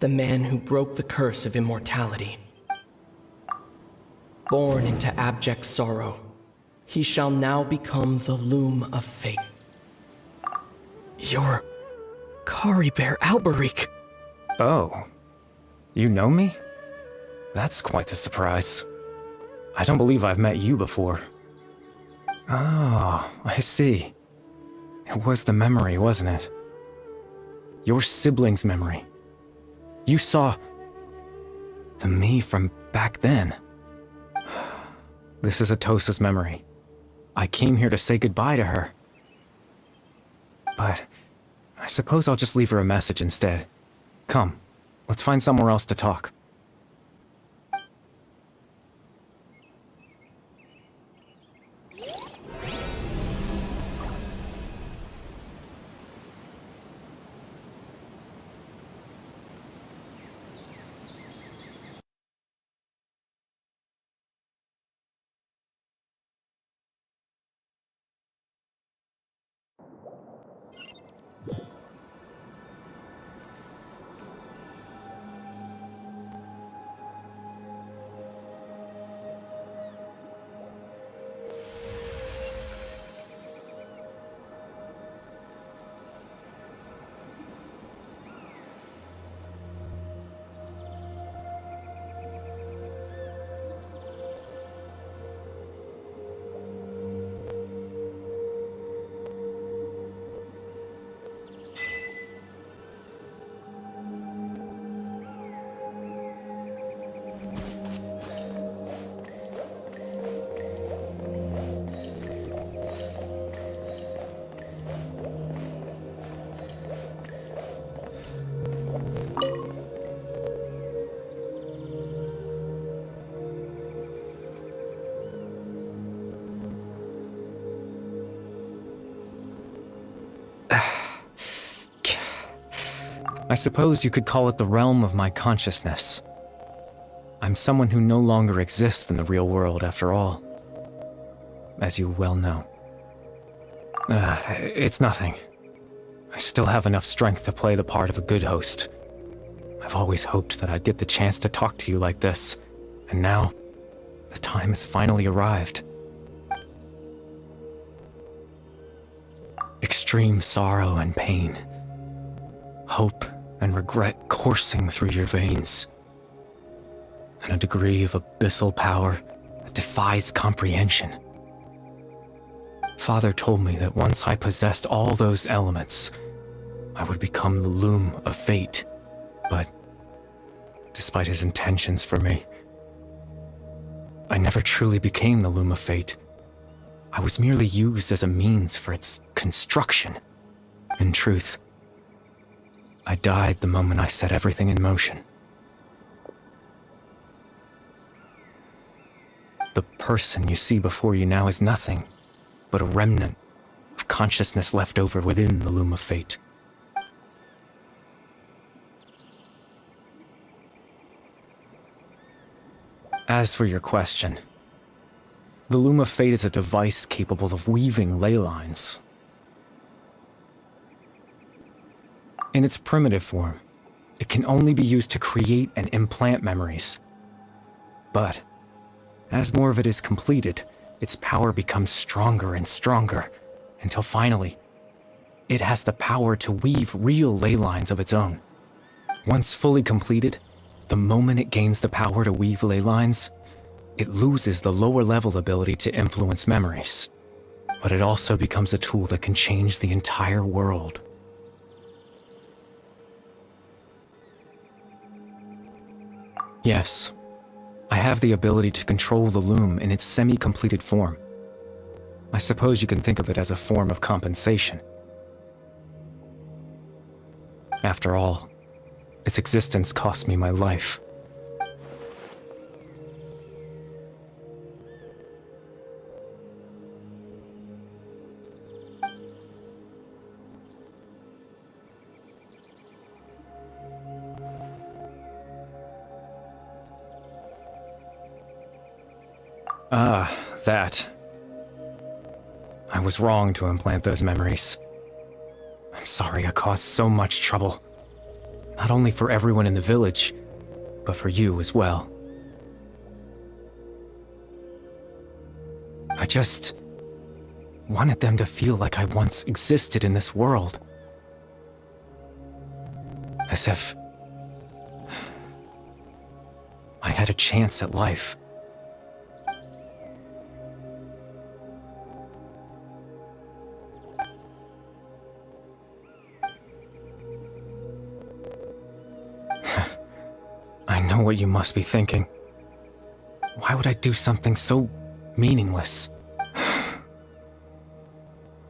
[SPEAKER 7] the man who broke the curse of immortality. Born into abject sorrow, He shall now become the Loom of Fate. You're Kari Bear Alberic.
[SPEAKER 9] Oh, you know me? That's quite the surprise. I don't believe I've met you before. Oh, I see. It was the memory, wasn't it? Your sibling's memory. You saw the me from back then. This is Atosa's memory. I came here to say goodbye to her. But I suppose I'll just leave her a message instead. Come, let's find somewhere else to talk. I suppose you could call it the realm of my consciousness. I'm someone who no longer exists in the real world, after all. As you well know. It's nothing. I still have enough strength to play the part of a good host. I've always hoped that I'd get the chance to talk to you like this, and now, the time has finally arrived. Extreme sorrow and pain. Hope and regret coursing through your veins. And a degree of abyssal power that defies comprehension. Father told me that once I possessed all those elements, I would become the Loom of Fate. But, despite his intentions for me, I never truly became the Loom of Fate. I was merely used as a means for its construction. In truth, I died the moment I set everything in motion. The person you see before you now is nothing but a remnant of consciousness left over within the Loom of Fate. As for your question, the Loom of Fate is a device capable of weaving ley lines. In its primitive form, it can only be used to create and implant memories. But, as more of it is completed, its power becomes stronger and stronger, until finally, it has the power to weave real ley lines of its own. Once fully completed, the moment it gains the power to weave ley lines, it loses the lower-level ability to influence memories. But it also becomes a tool that can change the entire world. Yes, I have the ability to control the loom in its semi-completed form. I suppose you can think of it as a form of compensation. After all, its existence cost me my life. Ah, that. I was wrong to implant those memories. I'm sorry I caused so much trouble. Not only for everyone in the village, but for you as well. I just wanted them to feel like I once existed in this world. As if I had a chance at life. I know what you must be thinking. Why would I do something so meaningless?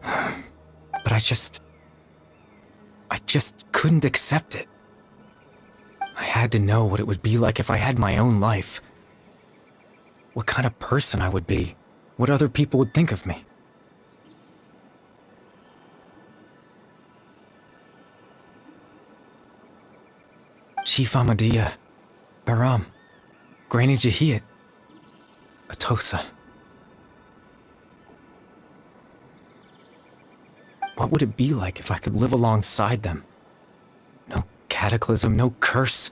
[SPEAKER 9] But I just couldn't accept it. I had to know what it would be like if I had my own life. What kind of person I would be. What other people would think of me. Chief Ahmadiyya, Baram, Granny Jahiyat, Atosa. What would it be like if I could live alongside them? No cataclysm, no curse.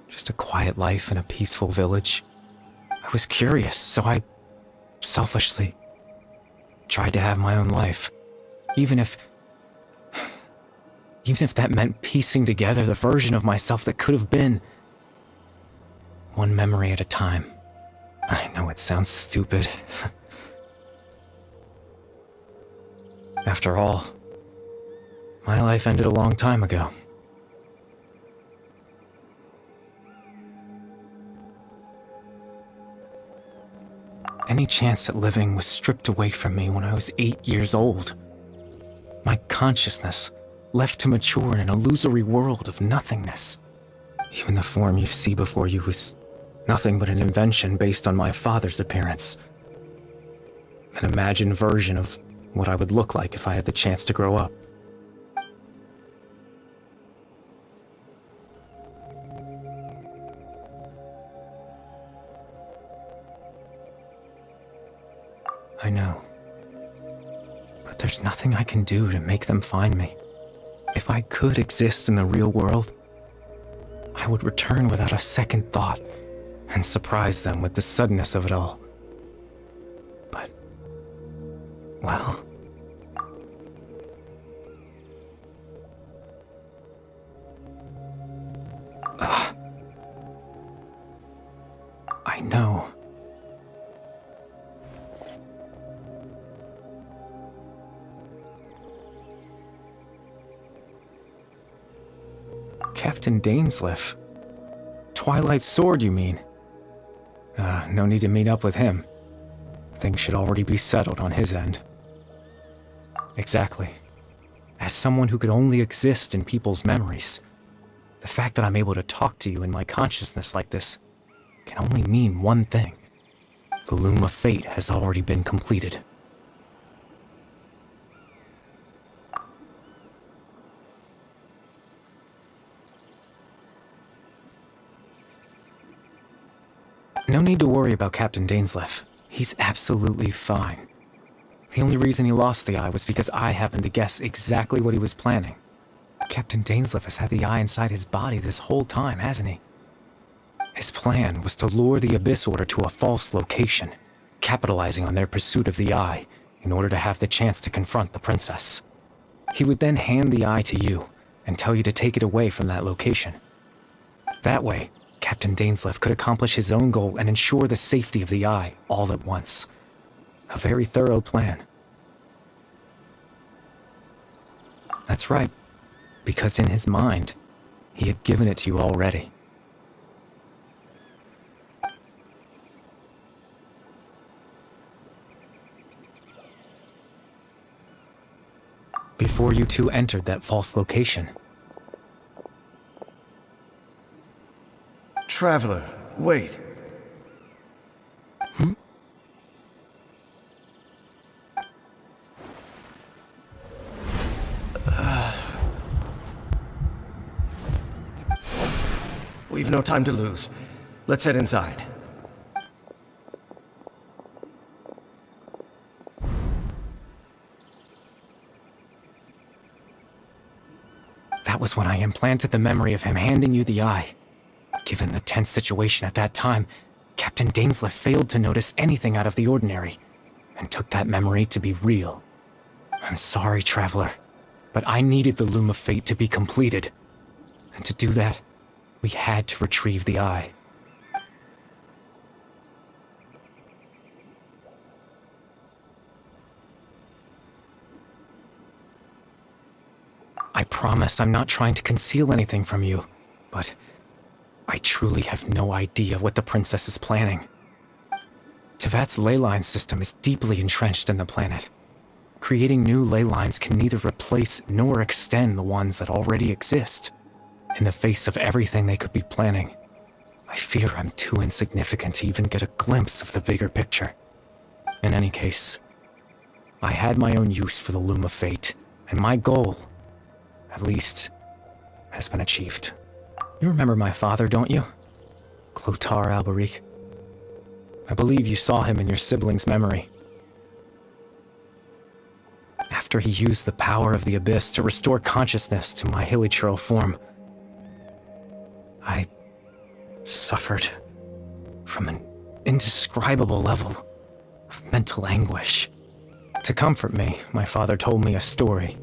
[SPEAKER 9] Just a quiet life in a peaceful village. I was curious, so I selfishly tried to have my own life. Even if that meant piecing together the version of myself that could have been. One memory at a time. I know it sounds stupid. After all, my life ended a long time ago. Any chance at living was stripped away from me when I was 8 years old. My consciousness left to mature in an illusory world of nothingness. Even the form you see before you was nothing but an invention based on my father's appearance. An imagined version of what I would look like if I had the chance to grow up. I know. But there's nothing I can do to make them find me. If I could exist in the real world, I would return without a second thought and surprise them with the suddenness of it all. But, well... I know. Captain Dainsleif. Twilight Sword, you mean? No need to meet up with him. Things should already be settled on his end. Exactly. As someone who could only exist in people's memories, the fact that I'm able to talk to you in my consciousness like this can only mean one thing. The loom of fate has already been completed. No need to worry about Captain Dainsleif. He's absolutely fine. The only reason he lost the eye was because I happened to guess exactly what he was planning. Captain Dainsleif has had the eye inside his body this whole time, hasn't he? His plan was to lure the Abyss Order to a false location, capitalizing on their pursuit of the eye in order to have the chance to confront the princess. He would then hand the eye to you and tell you to take it away from that location. That way, Captain Dainsleif could accomplish his own goal and ensure the safety of the eye all at once. A very thorough plan. That's right, because in his mind, he had given it to you already. Before you two entered that false location.
[SPEAKER 6] Traveler, wait. We've no time to lose. Let's head inside.
[SPEAKER 9] That was when I implanted the memory of him handing you the eye. Given the tense situation at that time, Captain Dainsleif failed to notice anything out of the ordinary. and took that memory to be real. I'm sorry, Traveler, but I needed the Loom of Fate to be completed. And to do that, we had to retrieve the eye. I promise I'm not trying to conceal anything from you, but I truly have no idea what the princess is planning. Tevat's ley line system is deeply entrenched in the planet. Creating new ley lines can neither replace nor extend the ones that already exist. In the face of everything they could be planning, I fear I'm too insignificant to even get a glimpse of the bigger picture. In any case, I had my own use for the Loom of Fate, and my goal, at least, has been achieved. You remember my father, don't you? Clotar Alberic. I believe you saw him in your sibling's memory. After he used the power of the Abyss to restore consciousness to my hilichurl form, I suffered from an indescribable level of mental anguish. To comfort me, my father told me a story,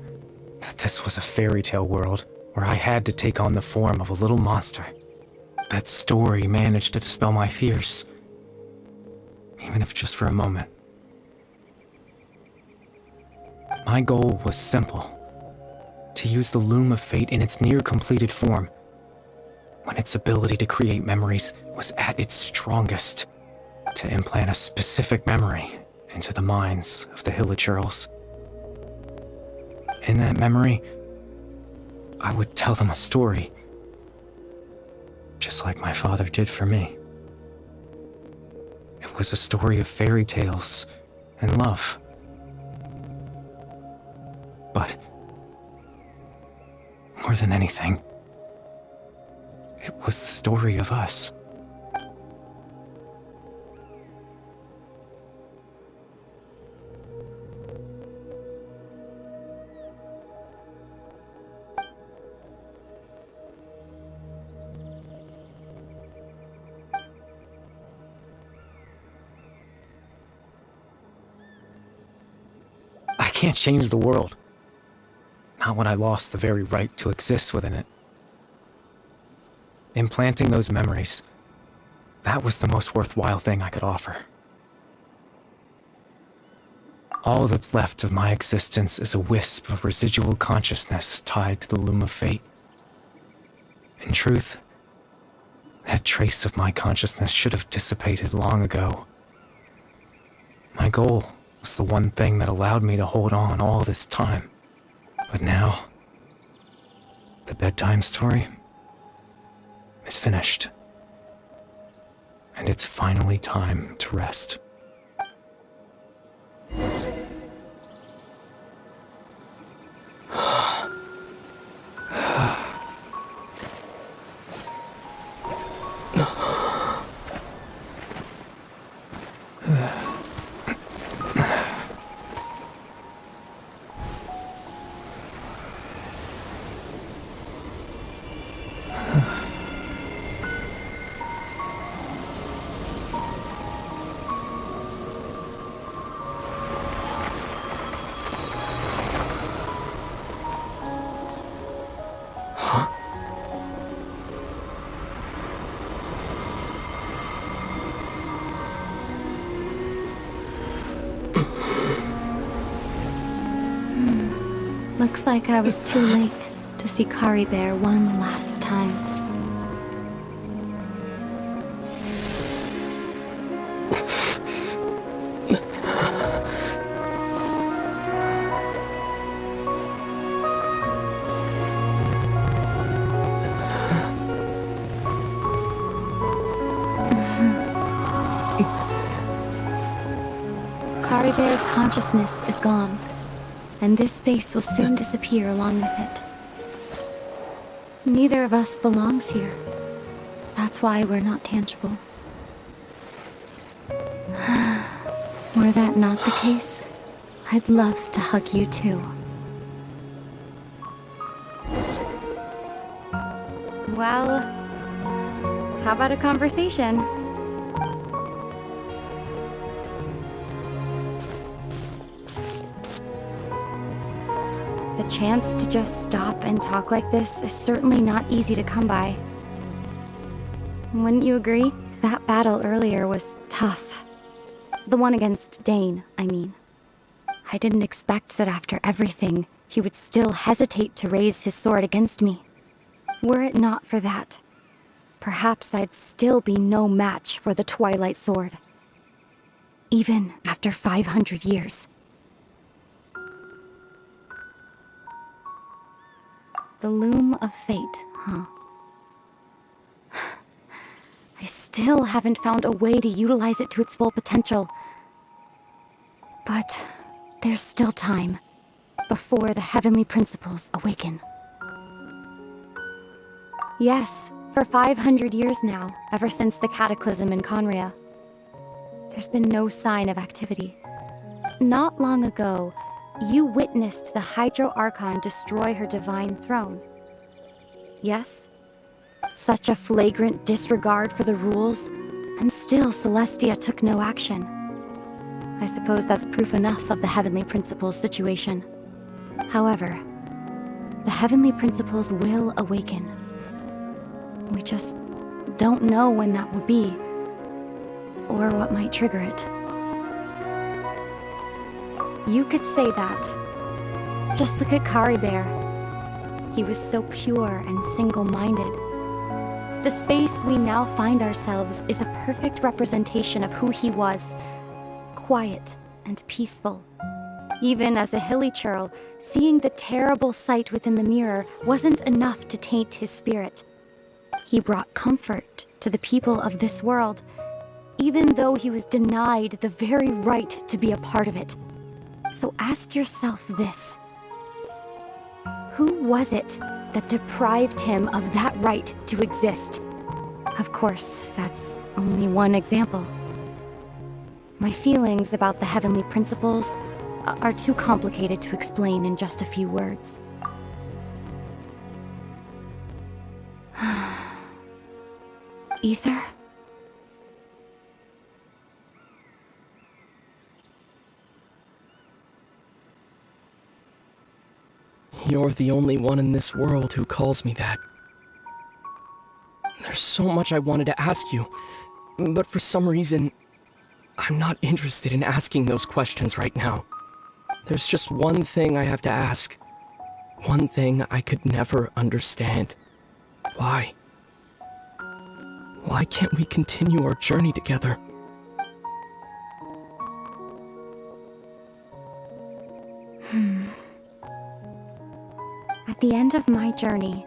[SPEAKER 9] that this was a fairy tale world where I had to take on the form of a little monster. That story managed to dispel my fears, even if just for a moment. My goal was simple: to use the Loom of Fate in its near-completed form, when its ability to create memories was at its strongest, to implant a specific memory into the minds of the hilichurls. In that memory, I would tell them a story, just like my father did for me. It was a story of fairy tales and love. But more than anything, it was the story of us. I can't change the world. Not when I lost the very right to exist within it. Implanting those memories, that was the most worthwhile thing I could offer. All that's left of my existence is a wisp of residual consciousness tied to the Loom of Fate. In truth, that trace of my consciousness should have dissipated long ago. My goal was the one thing that allowed me to hold on all this time. But now, the bedtime story is finished. And it's finally time to rest.
[SPEAKER 8] Looks like I was too late to see Kari Bear one last time. Kari Bear's consciousness is gone, and this space will soon disappear along with it. Neither of us belongs here. That's why we're not tangible. Were that not the case, I'd love to hug you too. Well, how about a conversation? chance to just stop and talk like this is certainly not easy to come by. Wouldn't you agree? That battle earlier was tough. The one against Dane, I mean. I didn't expect that after everything, he would still hesitate to raise his sword against me. Were it not for that, perhaps I'd still be no match for the Twilight Sword. Even after 500 years. The loom of fate, huh? I still haven't found a way to utilize it to its full potential. But there's still time before the heavenly principles awaken. Yes, for 500 years now, ever since the cataclysm in Conria, there's been no sign of activity. Not long ago, you witnessed the Hydro Archon destroy her divine throne. Yes? Such a flagrant disregard for the rules, and still Celestia took no action. I suppose that's proof enough of the Heavenly Principles situation. However, the Heavenly Principles will awaken. We just don't know when that will be, or what might trigger it. You could say that. Just look at Kari Bear. He was so pure and single-minded. The space we now find ourselves is a perfect representation of who he was. Quiet and peaceful. Even as a hilly churl, seeing the terrible sight within the mirror wasn't enough to taint his spirit. He brought comfort to the people of this world, even though he was denied the very right to be a part of it. So ask yourself this. Who was it that deprived him of that right to exist? Of course, that's only one example. My feelings about the Heavenly Principles are too complicated to explain in just a few words. Ether?
[SPEAKER 7] You're the only one in this world who calls me that. There's so much I wanted to ask you, but for some reason, I'm not interested in asking those questions right now. There's just one thing I have to ask. One thing I could never understand. Why? Why can't we continue our journey together?
[SPEAKER 8] At the end of my journey,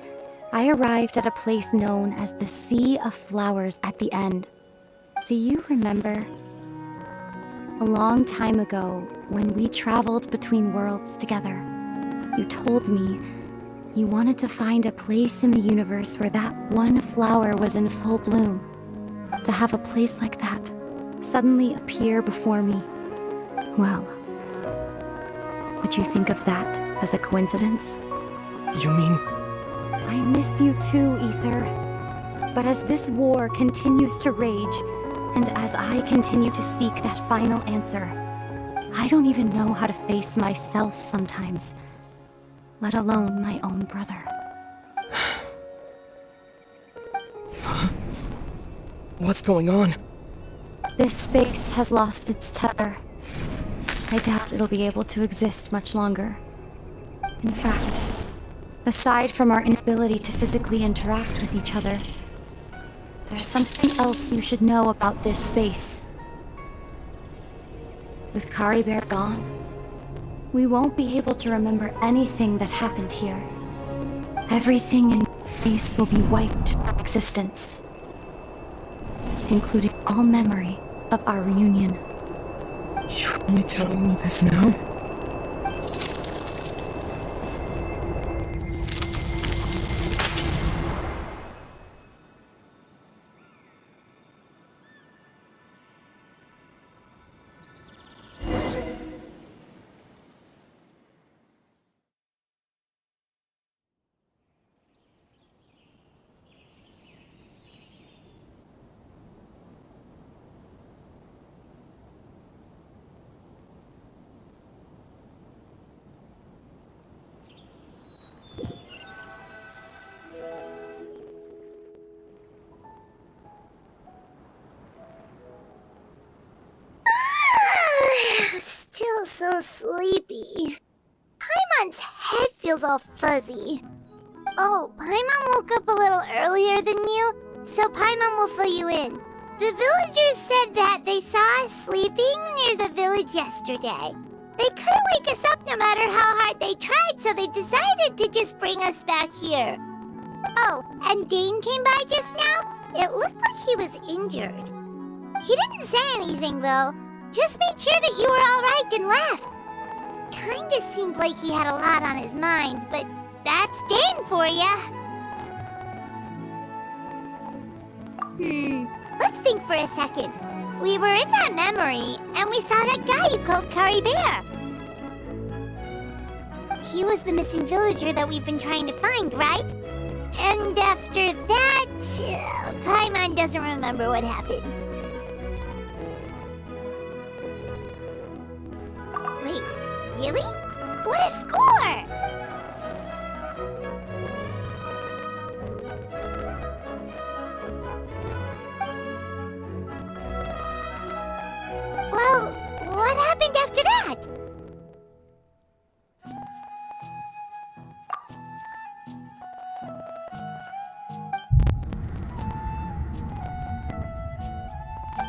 [SPEAKER 8] I arrived at a place known as the Sea of Flowers at the end. Do you remember? A long time ago, when we traveled between worlds together, you told me you wanted to find a place in the universe where that one flower was in full bloom. To have a place like that suddenly appear before me. Well, would you think of that as a coincidence?
[SPEAKER 7] You mean...
[SPEAKER 8] I miss you too, Ether. But as this war continues to rage, and as I continue to seek that final answer, I don't even know how to face myself sometimes, let alone my own brother.
[SPEAKER 7] What's going on?
[SPEAKER 8] This space has lost its tether. I doubt it'll be able to exist much longer. In fact, aside from our inability to physically interact with each other, there's something else you should know about this space. With Kari Bear gone, we won't be able to remember anything that happened here. Everything in space will be wiped from existence, including all memory of our reunion.
[SPEAKER 7] You're only telling me this now?
[SPEAKER 2] sleepy. Paimon's head feels all fuzzy. Oh, Paimon woke up a little earlier than you, so Paimon will fill you in. The villagers said that they saw us sleeping near the village yesterday. They couldn't wake us up no matter how hard they tried, so they decided to just bring us back here. Oh, and Dane came by just now. It looked like he was injured. He didn't say anything, though. Just made sure that you were all right and left. Kinda seemed like he had a lot on his mind, but that's Dane for ya. Let's think for a second. We were in that memory, and we saw that guy you called Curry Bear. He was the missing villager that we've been trying to find, right? And after that, Paimon doesn't remember what happened. Wait, really? What a score! Well, what happened after that?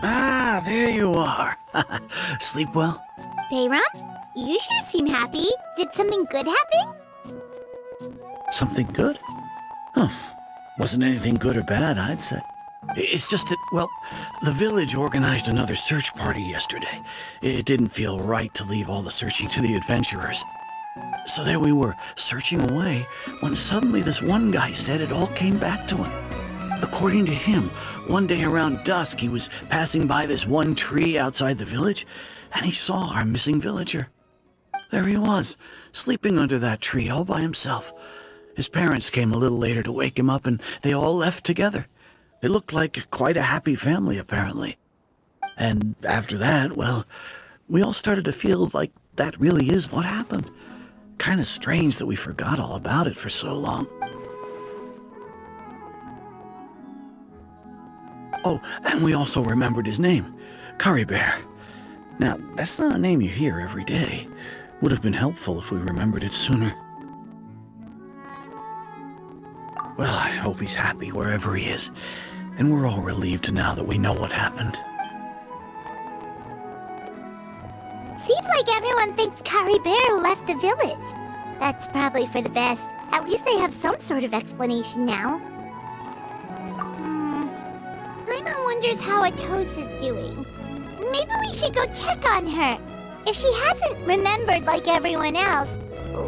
[SPEAKER 10] Ah, there you are. Sleep well?
[SPEAKER 2] Bayram, you sure seem happy. Did something good happen?
[SPEAKER 10] Something good? Huh. Wasn't anything good or bad, I'd say. It's just that, well, the village organized another search party yesterday. It didn't feel right to leave all the searching to the adventurers. So there we were, searching away, when suddenly this one guy said it all came back to him. According to him, one day around dusk, he was passing by this one tree outside the village, and he saw our missing villager. There he was, sleeping under that tree all by himself. His parents came a little later to wake him up, and they all left together. They looked like quite a happy family, apparently. And after that, well, we all started to feel like that really is what happened. Kind of strange that we forgot all about it for so long. Oh, and we also remembered his name, Curry Bear. Now, that's not a name you hear every day. Would have been helpful if we remembered it sooner. Well, I hope he's happy wherever he is, and we're all relieved now that we know what happened.
[SPEAKER 2] Seems like everyone thinks Curry Bear left the village. That's probably for the best. At least they have some sort of explanation now. Paimon wonders how Atos is doing. Maybe we should go check on her. If she hasn't remembered like everyone else,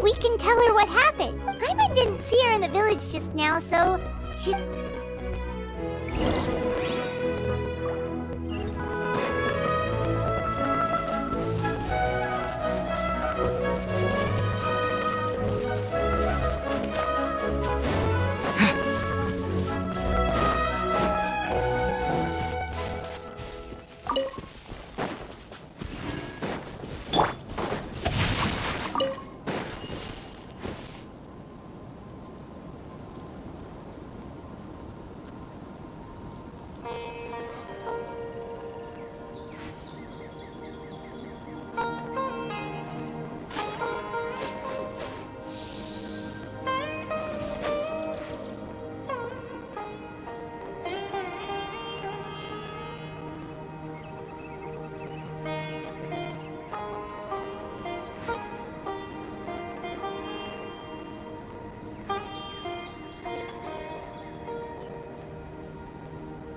[SPEAKER 2] we can tell her what happened. Paimon didn't see her in the village just now, so she...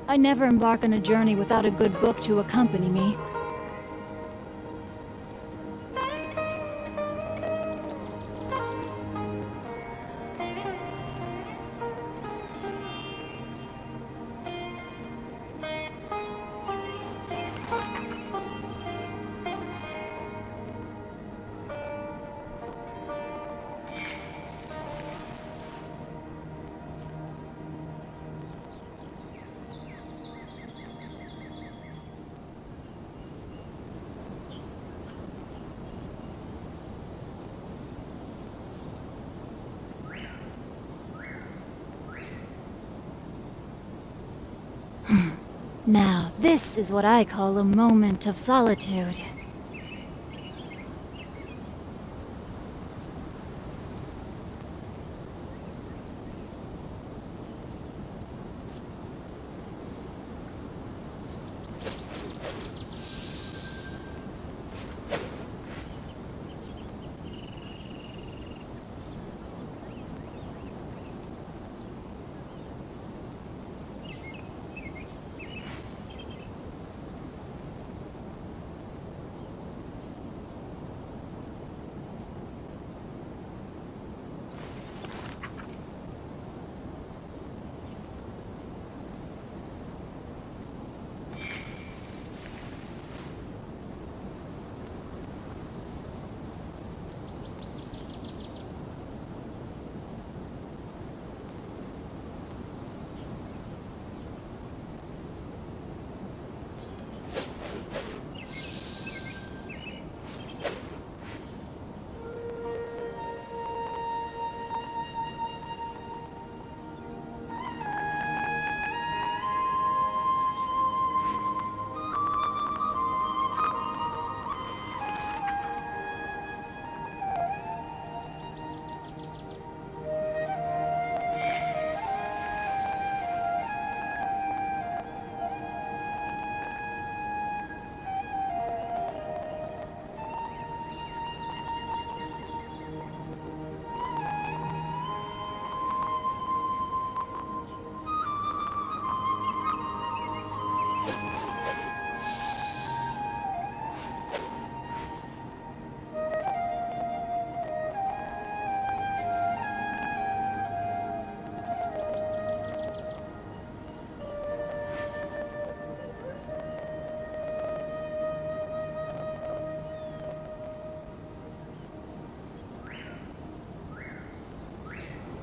[SPEAKER 5] I never embark on a journey without a good book to accompany me. Now, this is what I call a moment of solitude.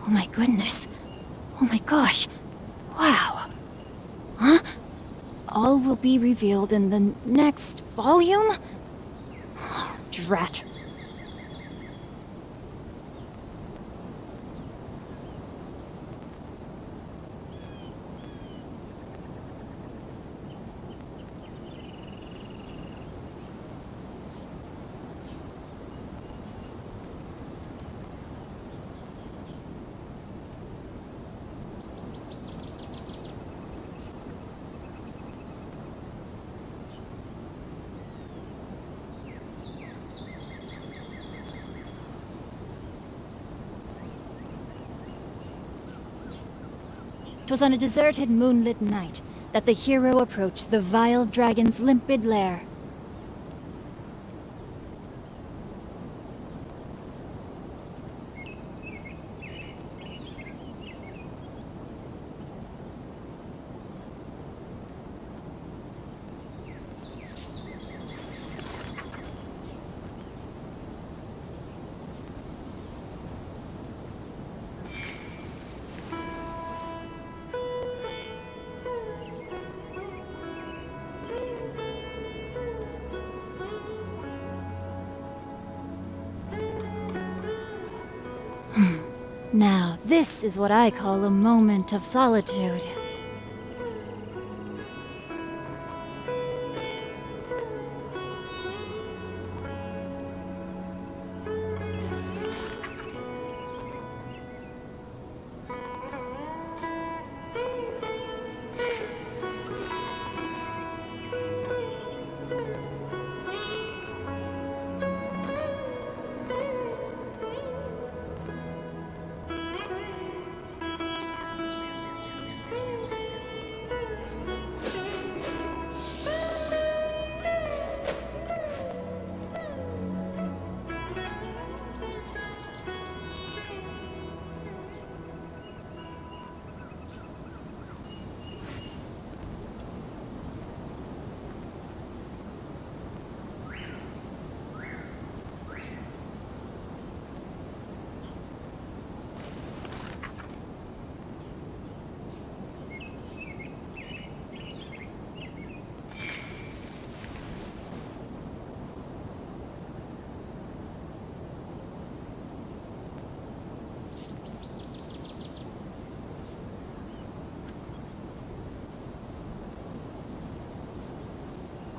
[SPEAKER 5] Oh my goodness. Oh my gosh. Wow. Huh? All will be revealed in the next volume? Oh, drat. "'Twas on a deserted, moonlit night that the hero approached the vile dragon's limpid lair. Now, this is what I call a moment of solitude.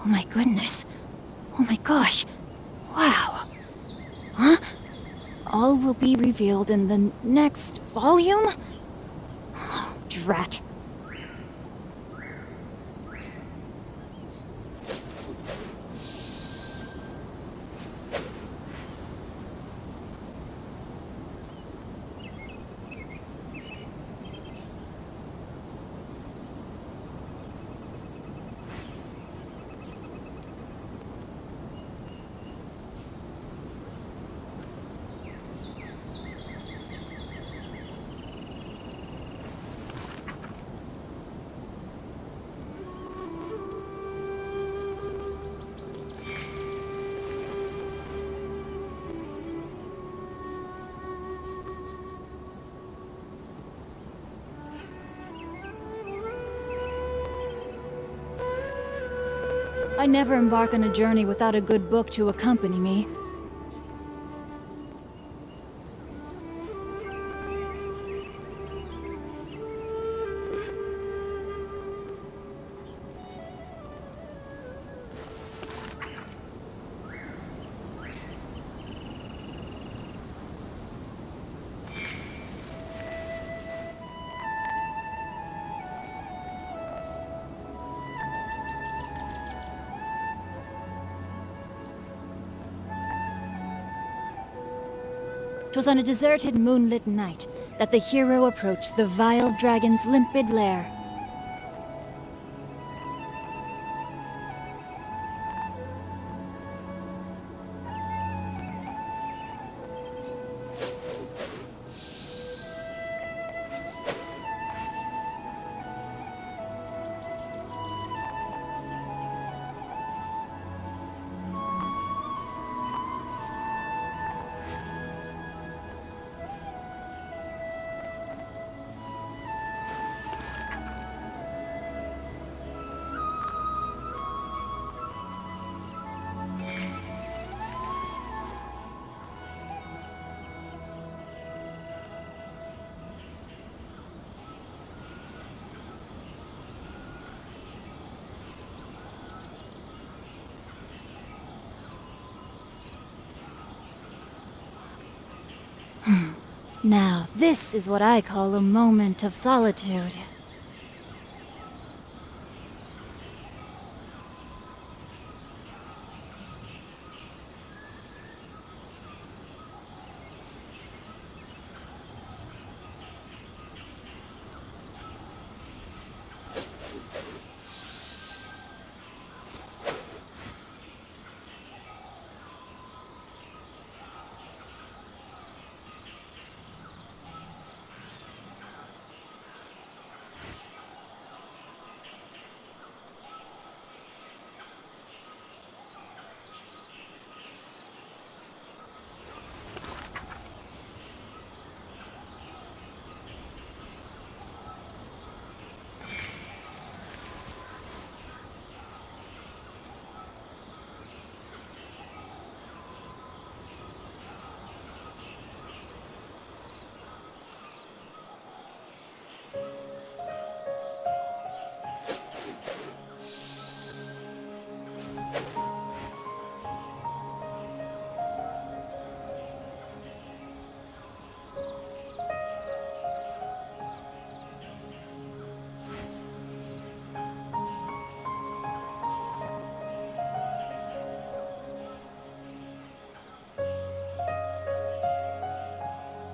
[SPEAKER 5] Oh my goodness. Oh my gosh. Wow. Huh? All will be revealed in the next volume? Oh, drat. I never embark on a journey without a good book to accompany me. "'Twas on a deserted, moonlit night that the hero approached the vile dragon's limpid lair. Now, this is what I call a moment of solitude.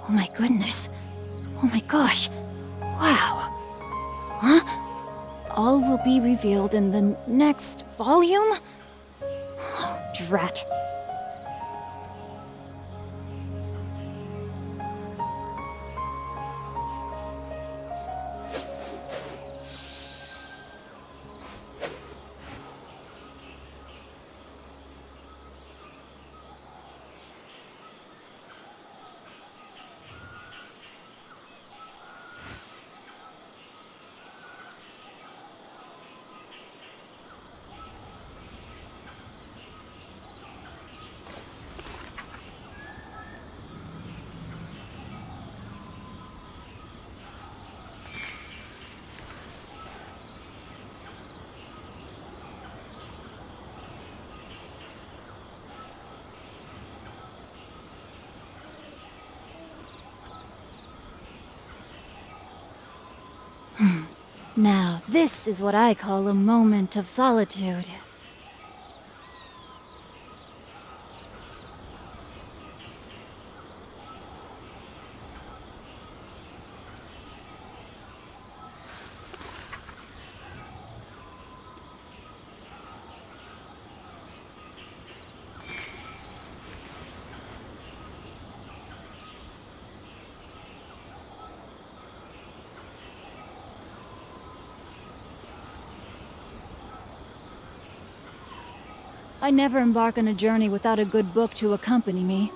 [SPEAKER 5] Oh my goodness. Oh my gosh. Wow. Huh? All will be revealed in the next volume? Oh, drat. Now, this is what I call a moment of solitude. I never embark on a journey without a good book to accompany me.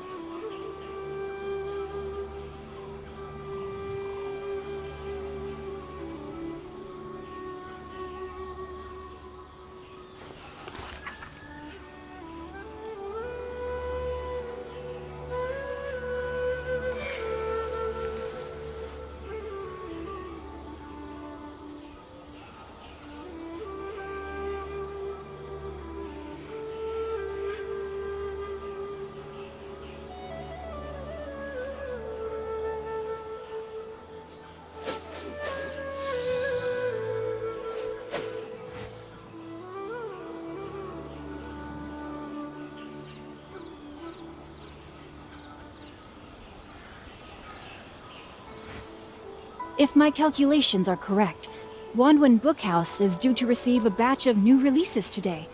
[SPEAKER 5] If my calculations are correct, Wanwen Bookhouse is due to receive a batch of new releases today.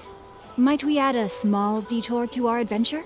[SPEAKER 5] Might we add a small detour to our adventure?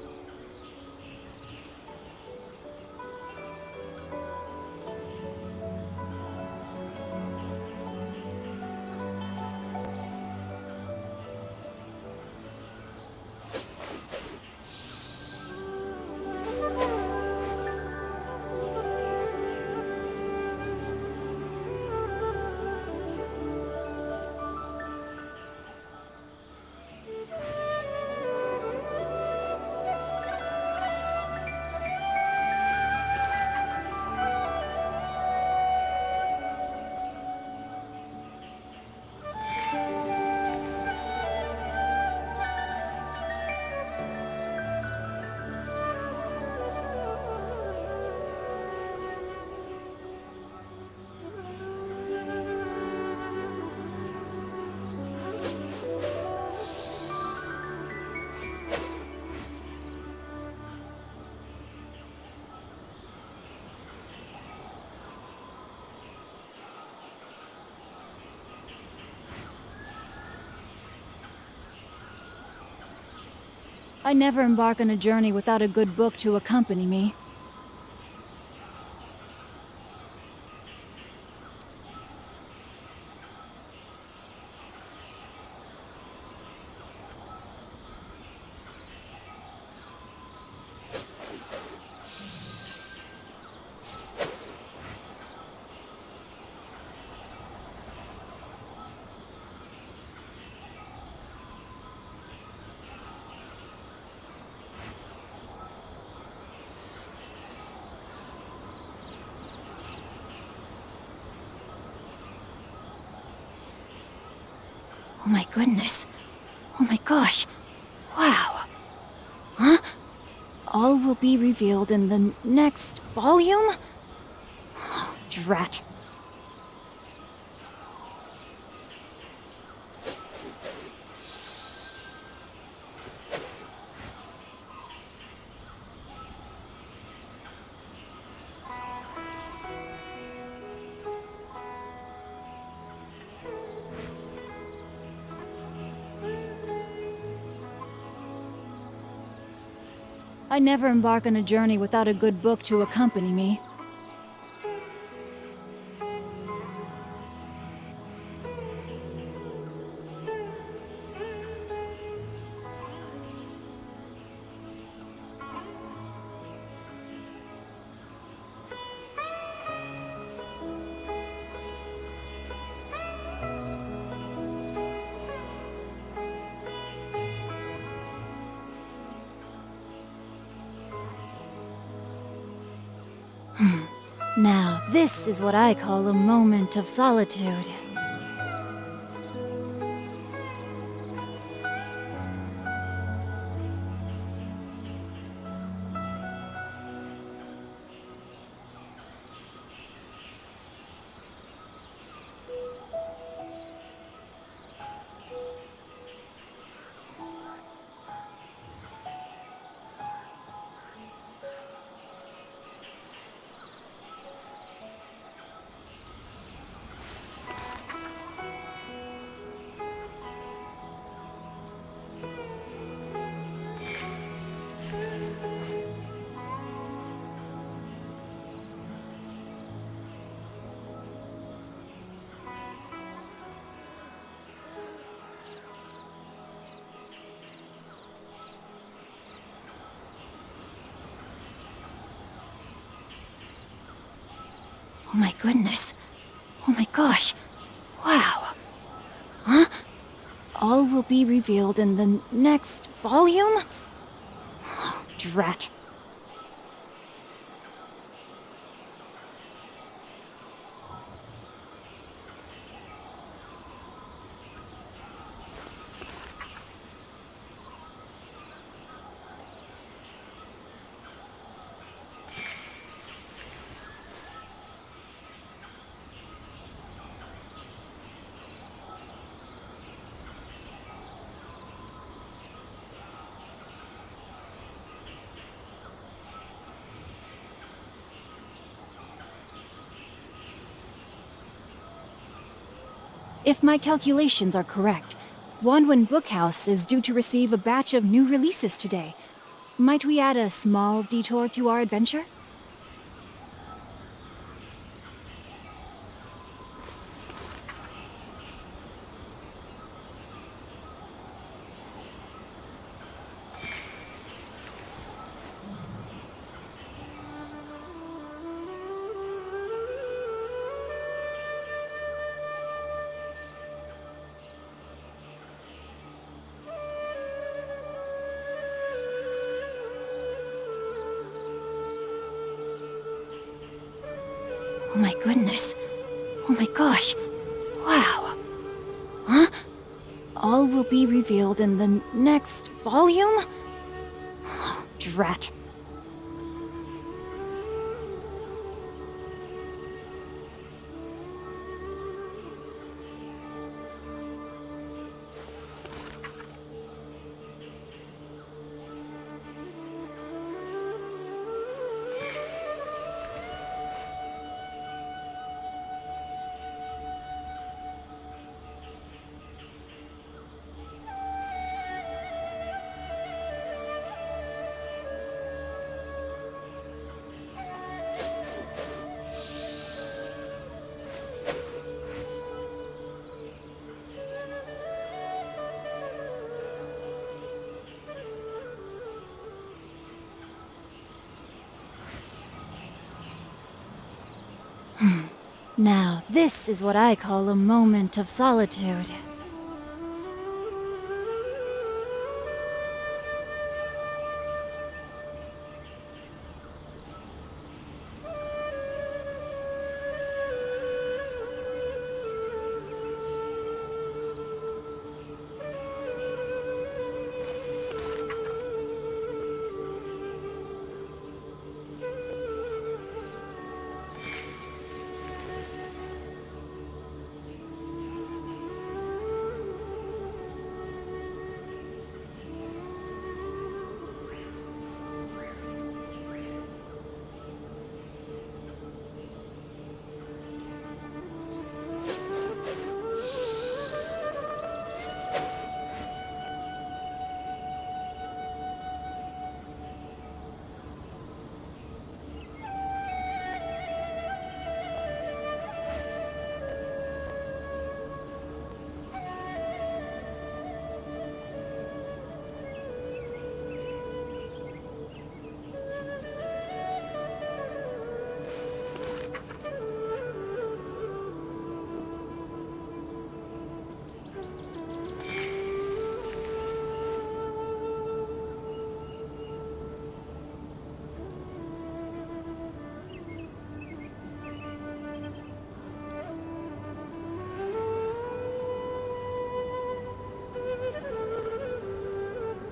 [SPEAKER 5] I never embark on a journey without a good book to accompany me. Oh my goodness. Oh my gosh. Wow. Huh? All will be revealed in the next volume? Oh, drat. I never embark on a journey without a good book to accompany me. Now, this is what I call a moment of solitude. Oh my goodness. Oh my gosh. Wow. Huh? All will be revealed in the next volume? Oh, drat. If my calculations are correct, Wanwen Bookhouse is due to receive a batch of new releases today. Might we add a small detour to our adventure? Oh my goodness. Oh my gosh. Wow. Huh? All will be revealed in the next volume? Oh, drat. Now, this is what I call a moment of solitude.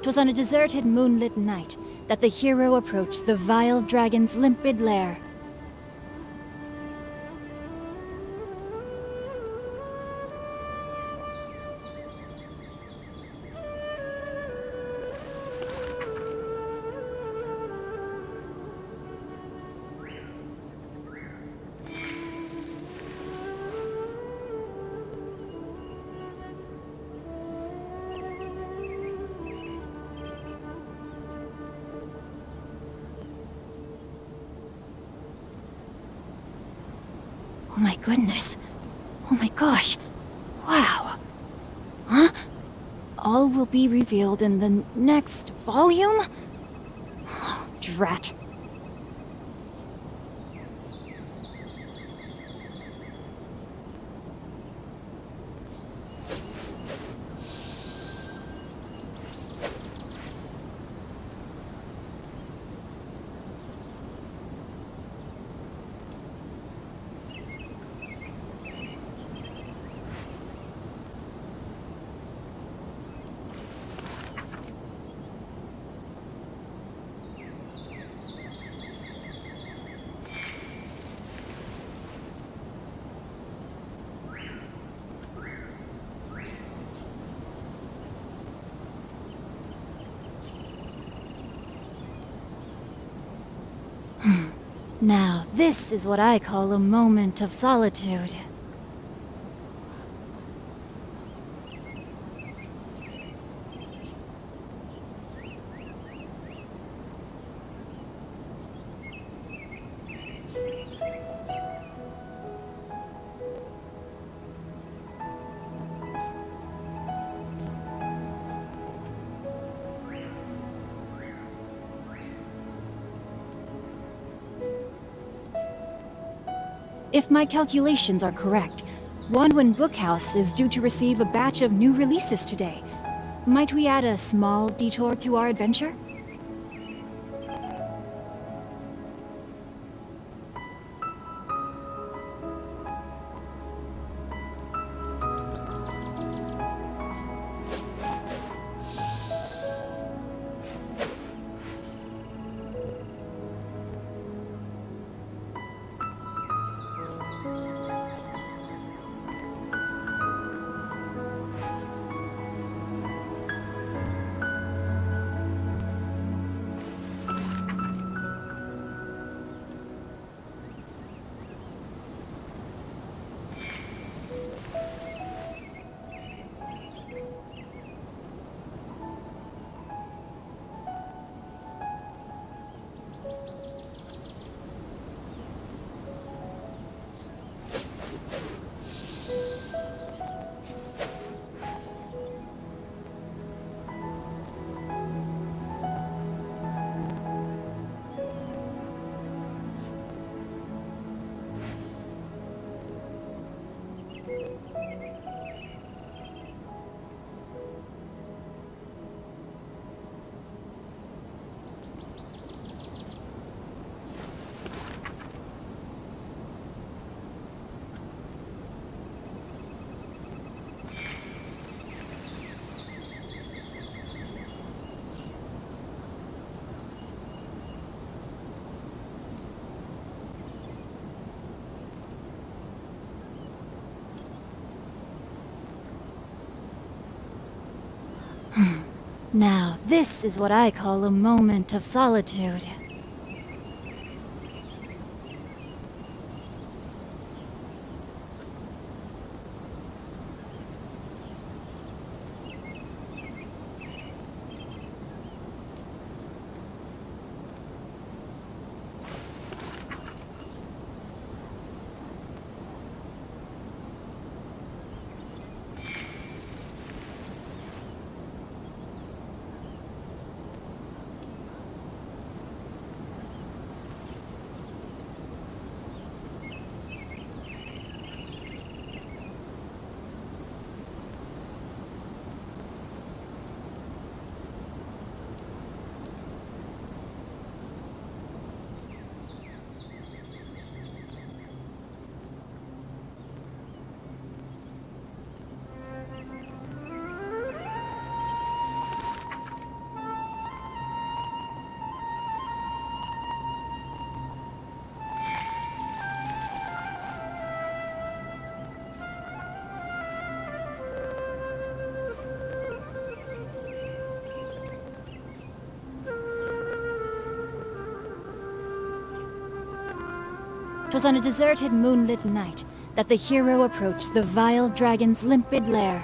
[SPEAKER 5] Twas on a deserted moonlit night that the hero approached the vile dragon's limpid lair. Oh my goodness. Oh my gosh. Wow. Huh? All will be revealed in the next volume? Oh, drat. Now, this is what I call a moment of solitude. If my calculations are correct, Wanwen Bookhouse is due to receive a batch of new releases today. Might we add a small detour to our adventure? Now, this is what I call a moment of solitude. 'Twas on a deserted moonlit night that the hero approached the vile dragon's limpid lair.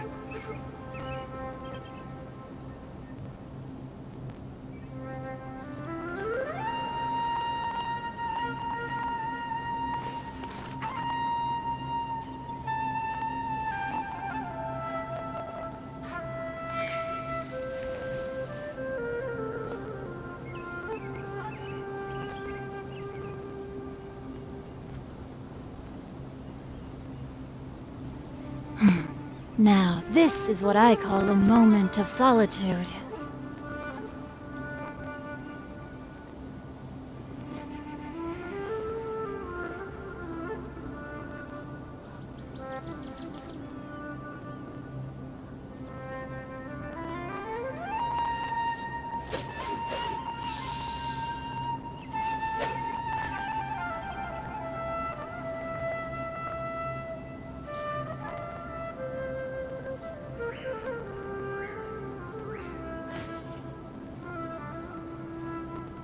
[SPEAKER 5] Now, this is what I call a moment of solitude.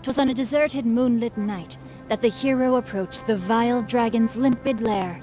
[SPEAKER 5] Twas on a deserted moonlit night that the hero approached the vile dragon's limpid lair.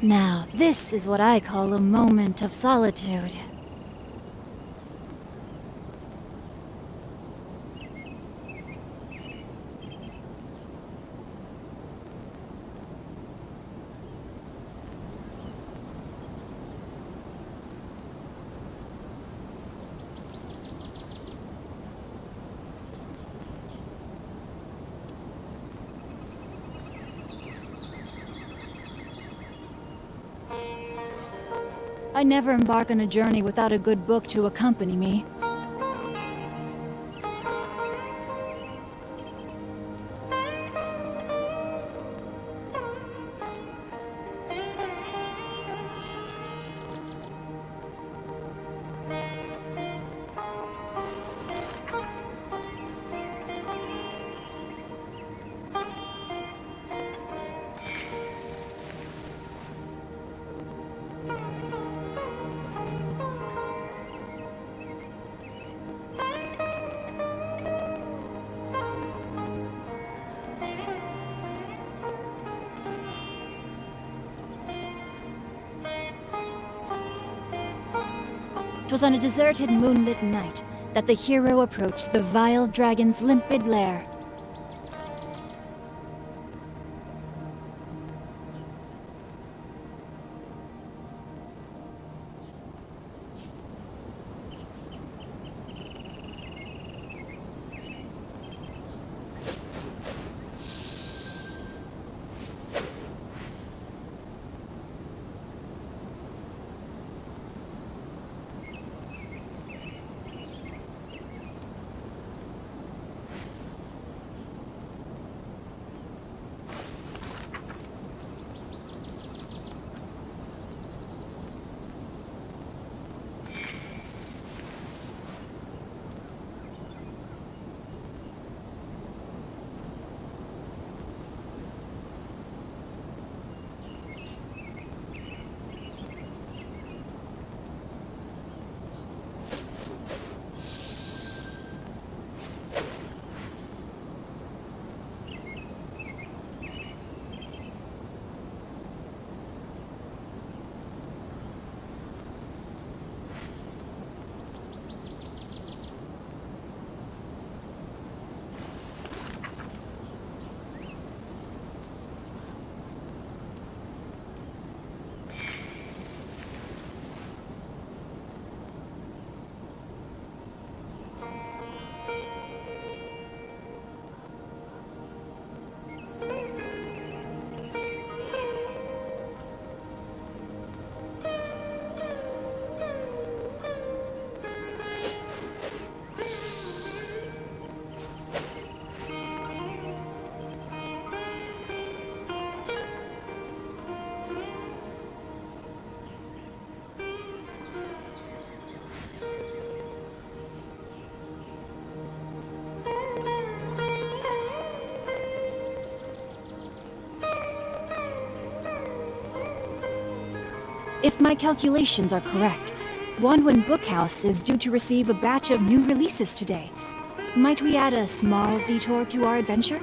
[SPEAKER 5] Now, this is what I call a moment of solitude. I never embark on a journey without a good book to accompany me. Twas on a deserted moonlit night that the hero approached the vile dragon's limpid lair. If my calculations are correct, Wanwan Bookhouse is due to receive a batch of new releases today. Might we add a small detour to our adventure?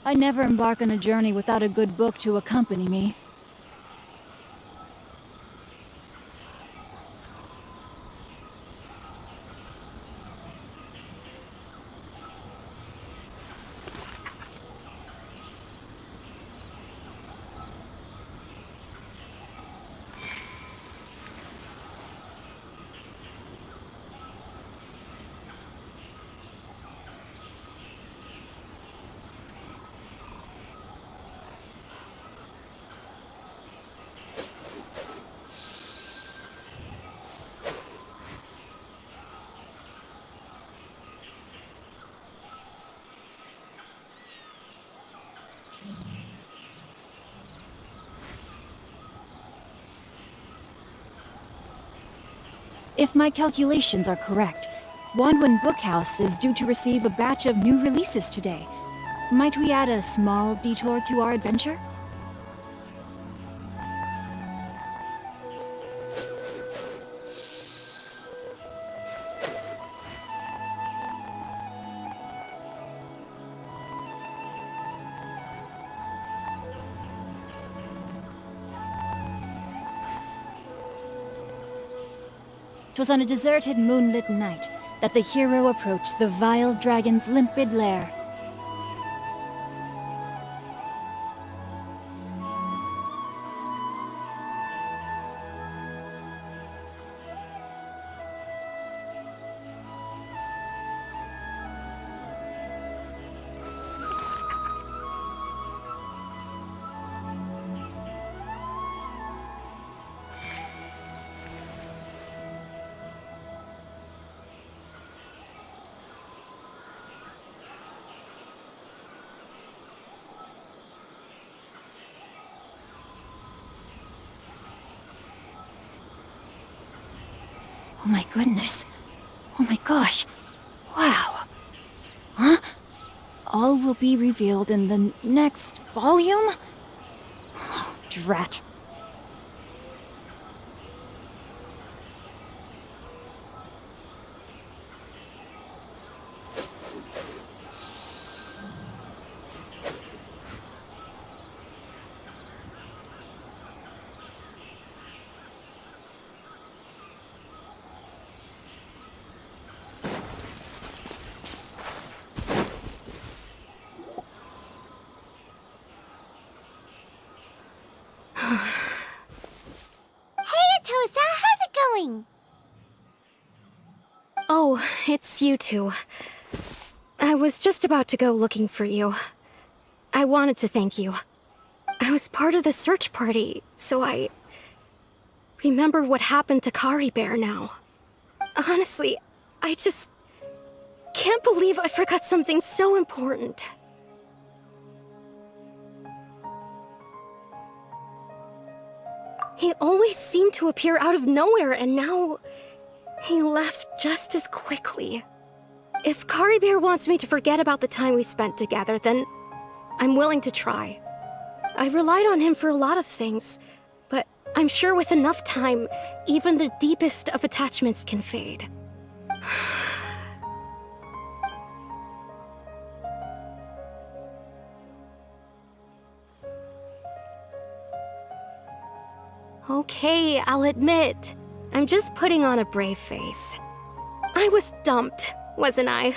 [SPEAKER 5] I never embark on a journey without a good book to accompany me. If my calculations are correct, Wanwan Bookhouse is due to receive a batch of new releases today. Might we add a small detour to our adventure? Twas on a deserted moonlit night that the hero approached the vile dragon's limpid lair. Oh my goodness. Oh my gosh. Wow. Huh? All will be revealed in the next volume? Oh, drat.
[SPEAKER 3] Oh, it's you two. I was just about to go looking for you. I wanted to thank you. I was part of the search party, so I remember what happened to Kari Bear now. Honestly, I just can't believe I forgot something so important. He always seemed to appear out of nowhere, and now he left just as quickly. If Kari Bear wants me to forget about the time we spent together, then I'm willing to try. I relied on him for a lot of things, but I'm sure with enough time, even the deepest of attachments can fade. Okay, I'll admit, I'm just putting on a brave face. I was dumped, wasn't I?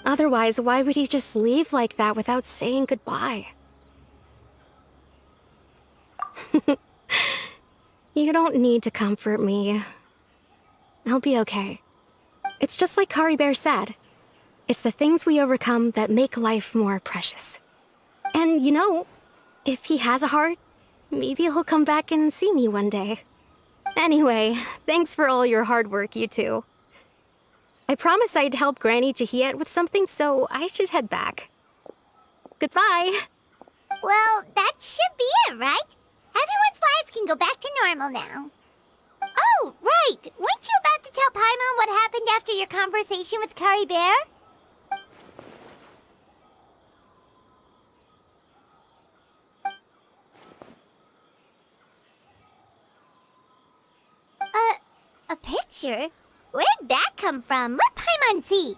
[SPEAKER 3] Otherwise, why would he just leave like that without saying goodbye? You don't need to comfort me. I'll be okay. It's just like Kari Bear said. It's the things we overcome that make life more precious. And you know, if he has a heart, maybe he'll come back and see me one day. Anyway, thanks for all your hard work, you two. I promised I'd help Granny Jahiet with something, so I should head back. Goodbye.
[SPEAKER 2] Well, that should be it, right? Everyone's lives can go back to normal now. Oh, right! Weren't you about to tell Paimon what happened after your conversation with Kari Bear? A picture? Where'd that come from? Let Paimon see!